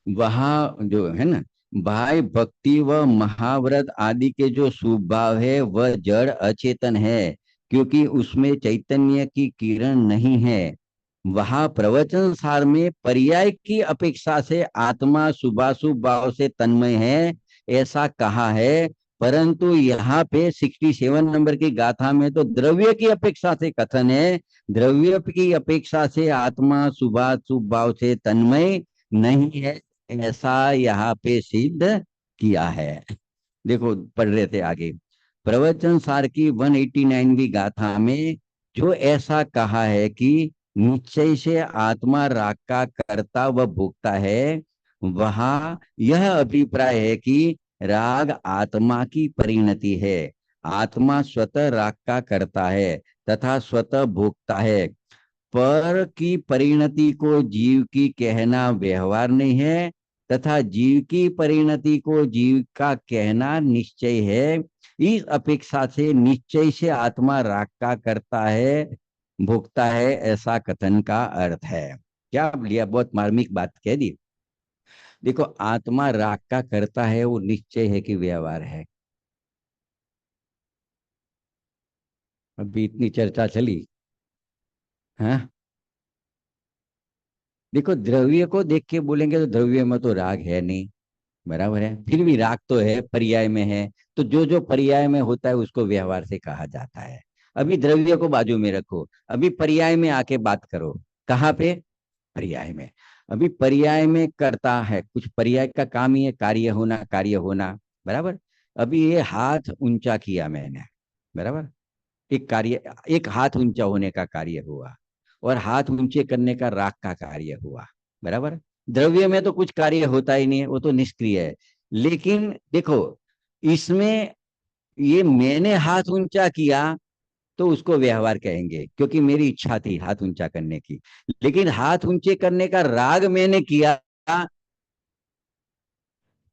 Speaker 1: वहां जो है ना, भाई भक्ति व महाव्रत आदि के जो शुभ भाव है वह जड़ अचेतन है, क्योंकि उसमें चैतन्य की किरण नहीं है। वहां प्रवचन सार में पर्याय की अपेक्षा से आत्मा शुभाशुभ भाव से तन्मय है, ऐसा कहा है। परंतु यहाँ पे 67 नंबर की गाथा में तो द्रव्य की अपेक्षा से कथन है, द्रव्य की अपेक्षा से आत्मा शुभाशुभ भाव से तन्मय नहीं है, ऐसा यहाँ पे सिद्ध किया है। देखो पढ़ रहे थे आगे, प्रवचन सार की 189वीं गाथा में जो ऐसा कहा है कि निश्चय से आत्मा राग का कर्ता व भोक्ता है, वहां यह अभिप्राय है कि राग आत्मा की परिणति है। आत्मा स्वतः राग का करता है तथा स्वतः भोगता है। पर की परिणति को जीव की कहना व्यवहार नहीं है, तथा जीव की परिणति को जीव का कहना निश्चय है। इस अपेक्षा से निश्चय से आत्मा राग का करता है, भोगता है, ऐसा कथन का अर्थ है। क्या लिया? बहुत मार्मिक बात कह दी। देखो, आत्मा राग का करता है, वो निश्चय है कि व्यवहार है? अभी इतनी चर्चा चली, हाँ। देखो, द्रव्य को देख के बोलेंगे तो द्रव्य में तो राग है नहीं, बराबर है, फिर भी राग तो है, पर्याय में है। तो जो जो पर्याय में होता है उसको व्यवहार से कहा जाता है। अभी द्रव्य को बाजू में रखो, अभी पर्याय में आके बात करो। कहाँ पे? पर्याय में। अभी पर्याय में करता है कुछ, पर्याय का काम ही है कार्य होना, कार्य होना, बराबर। अभी ये हाथ ऊंचा किया मैंने, बराबर, एक कार्य, एक हाथ ऊंचा होने का कार्य हुआ, और हाथ ऊंचे करने का राग का कार्य हुआ, बराबर। द्रव्य में तो कुछ कार्य होता ही नहीं है, वो तो निष्क्रिय है। लेकिन देखो, इसमें ये मैंने हाथ ऊंचा किया तो उसको व्यवहार कहेंगे, क्योंकि मेरी इच्छा थी हाथ ऊंचा करने की। लेकिन हाथ ऊंचे करने का राग मैंने किया,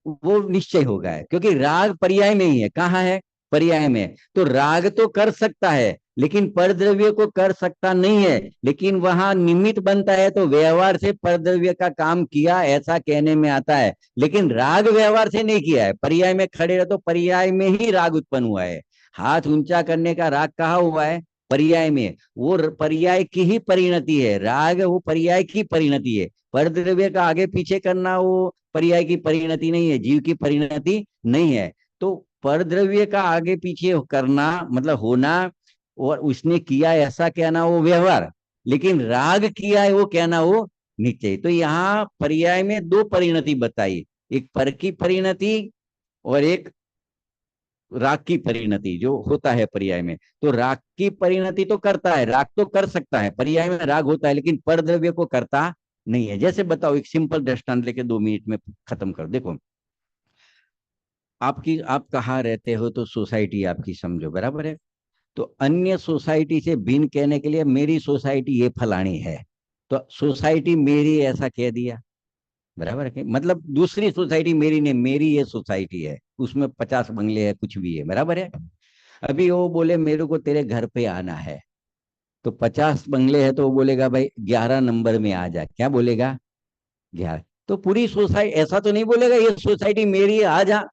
Speaker 1: वो निश्चय हो गया है, क्योंकि राग पर्याय में ही है। कहाँ है? पर्याय में। तो राग तो कर सकता है, लेकिन परद्रव्य को कर सकता नहीं है। लेकिन वहां निमित्त बनता है, तो व्यवहार से परद्रव्य का काम किया, ऐसा कहने में आता है। लेकिन राग व्यवहार से नहीं किया है, पर्याय में खड़े रहे तो पर्याय में ही राग उत्पन्न हुआ है। हाथ ऊंचा करने का राग कहाँ हुआ है? पर्याय में। वो पर्याय की ही परिणति है, राग वो पर्याय की परिणति है। परद्रव्य का आगे पीछे करना वो पर्याय की परिणति नहीं है, जीव की परिणति नहीं है। तो परद्रव्य का आगे पीछे करना मतलब होना, और उसने किया ऐसा कहना वो व्यवहार, लेकिन राग किया है वो कहना वो निश्चय। तो यहाँ पर्याय में दो परिणति बताई, एक पर की परिणति और एक राग की परिणति जो होता है पर्याय में, तो राग की परिणति तो करता है, राग तो कर सकता है, पर्याय में राग होता है, लेकिन परद्रव्य को करता नहीं है। जैसे बताओ, एक सिंपल दृष्टांत लेके 2 मिनट में खत्म कर देखो। आप कहाँ रहते हो, तो सोसाइटी आपकी समझो, बराबर है। तो अन्य सोसाइटी से भिन्न कहने के लिए मेरी सोसाइटी ये फलानी है, तो सोसाइटी मेरी ऐसा कह दिया, बराबर है। मतलब दूसरी सोसाइटी मेरी नहीं, मेरी ये सोसाइटी है, उसमें 50 बंगले हैं, कुछ भी है, बराबर है। अभी वो बोले मेरे को तेरे घर पे आना है, तो 50 बंगले हैं, तो वो बोलेगा भाई 11 नंबर में आ जा, क्या बोलेगा? 11। तो पूरी सोसाइटी ऐसा तो नहीं बोलेगा ये सोसाइटी मेरी है, आ जा,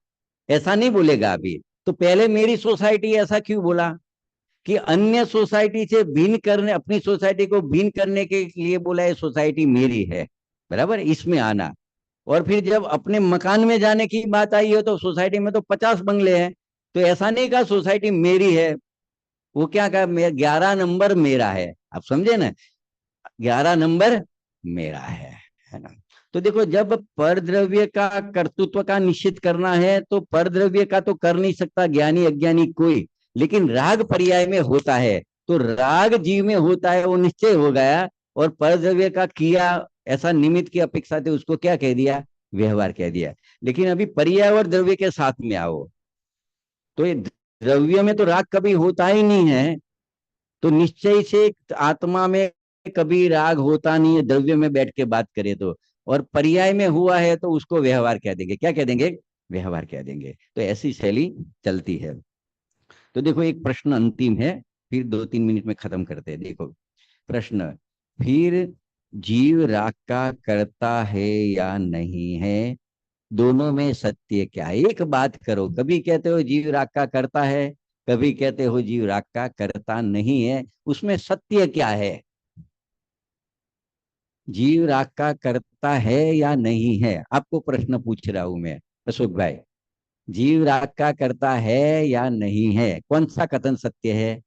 Speaker 1: ऐसा नहीं बोलेगा अभी। तो पहले मेरी सोसाइटी ऐसा क्यों बोला? कि अन्य सोसाइटी से भिन्न करने, अपनी सोसाइटी को भिन्न करने के लिए बोला ये सोसाइटी मेरी है, बराबर, इसमें आना। और फिर जब अपने मकान में जाने की बात आई हो, तो सोसाइटी में तो 50 बंगले हैं, तो ऐसा नहीं कहा सोसाइटी मेरी है, वो क्या कहा, 11 नंबर मेरा है। आप समझे ना, 11 नंबर मेरा है ना। तो देखो, जब परद्रव्य का कर्तृत्व का निश्चित करना है, तो परद्रव्य का तो कर नहीं सकता ज्ञानी अज्ञानी कोई, लेकिन राग पर्याय में होता है, तो राग जीव में होता है, वो निश्चय हो गया। और परद्रव्य का किया, ऐसा निमित्त की अपेक्षा थी, उसको क्या कह दिया? व्यवहार कह दिया। लेकिन अभी पर्याय और द्रव्य के साथ में आओ, तो ये द्रव्य में तो राग कभी होता ही नहीं है, तो निश्चय से आत्मा में कभी राग होता नहीं है, द्रव्य में बैठ के बात करें तो। और पर्याय में हुआ है, तो उसको व्यवहार कह देंगे, क्या कह देंगे? व्यवहार कह देंगे। तो ऐसी शैली चलती है। तो देखो, एक प्रश्न अंतिम है, फिर 2-3 मिनट में खत्म करते हैं। देखो प्रश्न, फिर जीव राग का करता है या नहीं है, दोनों में सत्य क्या है? एक बात करो, कभी कहते हो जीव राग का करता है, कभी कहते हो जीव राग का करता नहीं है, उसमें सत्य क्या है? जीव राग का करता है या नहीं है, आपको प्रश्न पूछ रहा हूं मैं, अशोक भाई। जीव राग का करता है या नहीं है, कौन सा कथन सत्य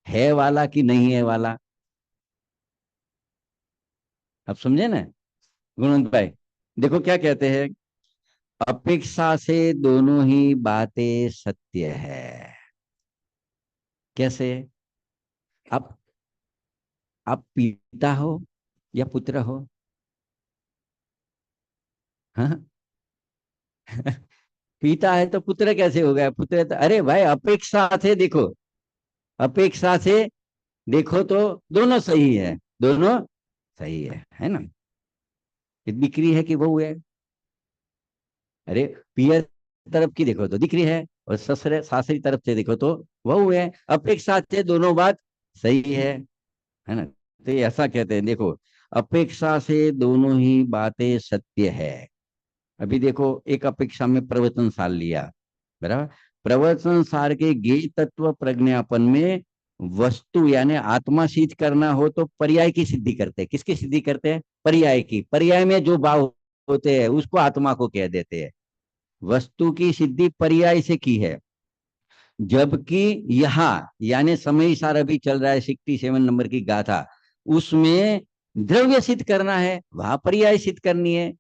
Speaker 1: है वाला कि नहीं है वाला? आप समझे ना गुणवंत भाई? देखो क्या कहते हैं, अपेक्षा से दोनों ही बातें सत्य है। कैसे? आप आप पिता हो या पुत्र हो? हाँ। पिता है तो पुत्र कैसे हो गया? पुत्र तो, अरे भाई अपेक्षा से देखो, अपेक्षा से देखो तो दोनों सही है, दोनों सही है ना। ये दिक्री है कि बहू है? अरे पियर तरफ की देखो तो दिक्री है, और ससुर सासरी तरफ से देखो तो बहू है, अपेक्षा से दोनों बात सही है ना। तो ये ऐसा कहते हैं, देखो, अपेक्षा से दोनों ही बातें सत्य है। अभी देखो, एक अपेक्षा में प्रवचन सार लिया, बराबर। प्रवचन सार के ज्ञेय तत्व प्रज्ञापन में वस्तु यानी आत्मा सिद्ध करना हो, तो पर्याय की सिद्धि करते हैं। किसकी सिद्धि करते हैं? पर्याय की। पर्याय में जो भाव होते हैं उसको आत्मा को कह देते हैं। वस्तु की सिद्धि पर्याय से की है, जबकि यहाँ यानी समय सार अभी चल रहा है 67 नंबर की गाथा, उसमें द्रव्य सिद्ध करना है, वहां पर्याय सिद्ध करनी है।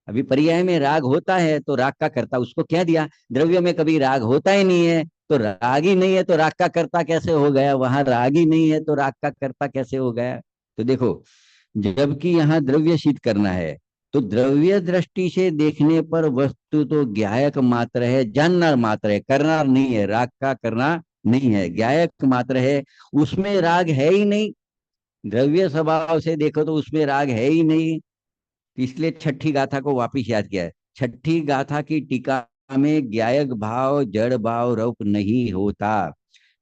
Speaker 1: अभी पर्याय में राग होता है, तो राग का कर्ता उसको कह दिया। द्रव्य में कभी राग होता ही नहीं है, तो राग ही नहीं है, तो राग का कर्ता कैसे हो गया? वहां राग ही नहीं है, तो राग का कर्ता कैसे हो गया? तो देखो, जबकि यहाँ द्रव्य सिद्ध करना है, तो द्रव्य दृष्टि से देखने पर वस्तु तो ज्ञायक मात्र है, जानना मात्र है, करना नहीं है, राग का करना नहीं है, ज्ञायक मात्र है। उसमें राग है ही नहीं, द्रव्य स्वभाव से देखो तो उसमें राग है ही नहीं। इसलिए छठी गाथा को वापिस याद किया है। छठी गाथा की टीका में ज्ञायक भाव जड़ भाव रूप नहीं होता,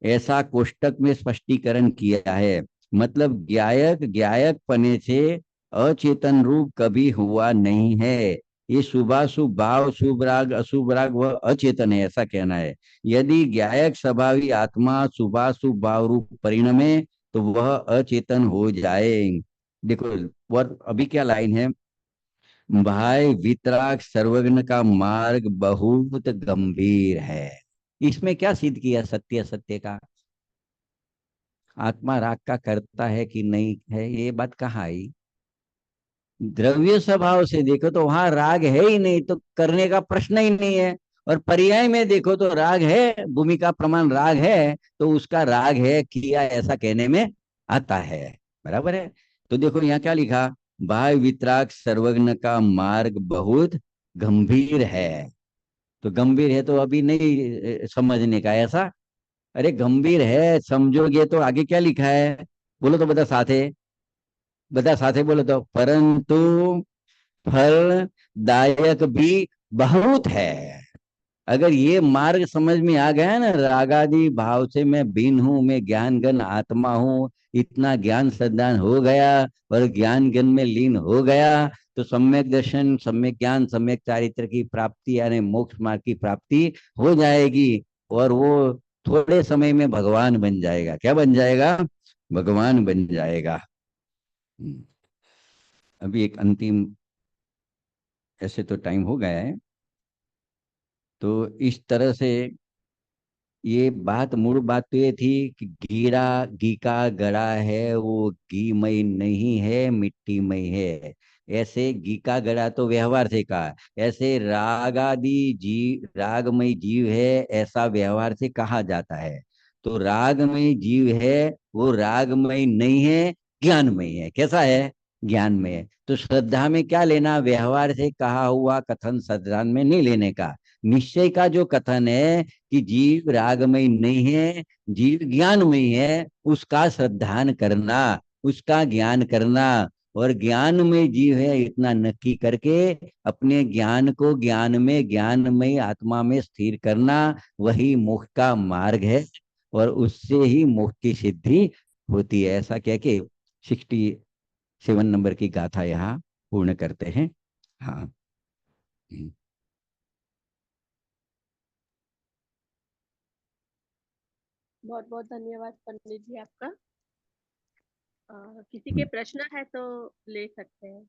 Speaker 1: ऐसा कोष्टक में स्पष्टीकरण किया है। मतलब ज्ञायक ज्ञायक पने से अचेतन रूप कभी हुआ नहीं है। ये शुभाशुभ भाव, शुभ राग अशुभ राग, वह अचेतन है, ऐसा कहना है। यदि ज्ञायक स्वभावी आत्मा शुभाशुभ भाव रूप परिणमे, तो वह अचेतन हो जाए। देखो, और अभी क्या लाइन है, भाई वितराग सर्वज्ञ का मार्ग बहुत गंभीर है। इसमें क्या सिद्ध किया सत्य सत्य का? आत्मा राग का करता है कि नहीं है, ये बात कहाँ आई? द्रव्य स्वभाव से देखो तो वहां राग है ही नहीं, तो करने का प्रश्न ही नहीं है। और पर्याय में देखो तो राग है, भूमिका प्रमाण राग है, तो उसका राग है किया ऐसा कहने में आता है। बराबर है। तो देखो यहाँ क्या लिखा, भाव वितराग सर्वज्ञ का मार्ग बहुत गंभीर है। तो गंभीर है तो अभी नहीं समझने का ऐसा। अरे गंभीर है समझोगे तो आगे क्या लिखा है, बोलो तो बता साथे, बता साथे बोलो तो, परंतु फलदायक भी बहुत है। अगर ये मार्ग समझ में आ गया ना, रागादि भाव से मैं भिन्न हूं, मैं ज्ञान गण आत्मा हूं, इतना ज्ञान संधान हो गया और ज्ञान गण में लीन हो गया, तो सम्यक दर्शन, सम्यक ज्ञान, सम्यक चारित्र की प्राप्ति यानी मोक्ष मार्ग की प्राप्ति हो जाएगी। और वो थोड़े समय में भगवान बन जाएगा। क्या बन जाएगा? भगवान बन जाएगा। हम्म, अभी एक अंतिम, ऐसे तो टाइम हो गया है, तो इस तरह से ये बात, मूल बात तो ये थी कि गीरा, घी का गड़ा है वो घीमय नहीं है, मिट्टीमय है। ऐसे घी का गड़ा तो व्यवहार से कहा, ऐसे रागादि जीव, रागमय जीव है ऐसा व्यवहार से कहा जाता है। तो रागमय जीव है वो रागमय नहीं है, ज्ञानमय है। कैसा है? ज्ञानमय है। तो श्रद्धा में क्या लेना, व्यवहार से कहा हुआ कथन श्रद्धा में नहीं लेने का। निश्चय का जो कथन है कि जीव रागमय नहीं है, जीव ज्ञानमय है, उसका श्रद्धान करना, उसका ज्ञान करना। और ज्ञान में जीव है इतना नक्की करके अपने ज्ञान को ज्ञान में, ज्ञानमय आत्मा में स्थिर करना, वही मोक्ष का मार्ग है। और उससे ही मोक्ष की सिद्धि होती है। ऐसा कह के 67 नंबर की गाथा यहाँ पूर्ण करते हैं। हाँ।
Speaker 2: बहुत बहुत धन्यवाद पंडित जी आपका। किसी के प्रश्न है तो ले सकते हैं।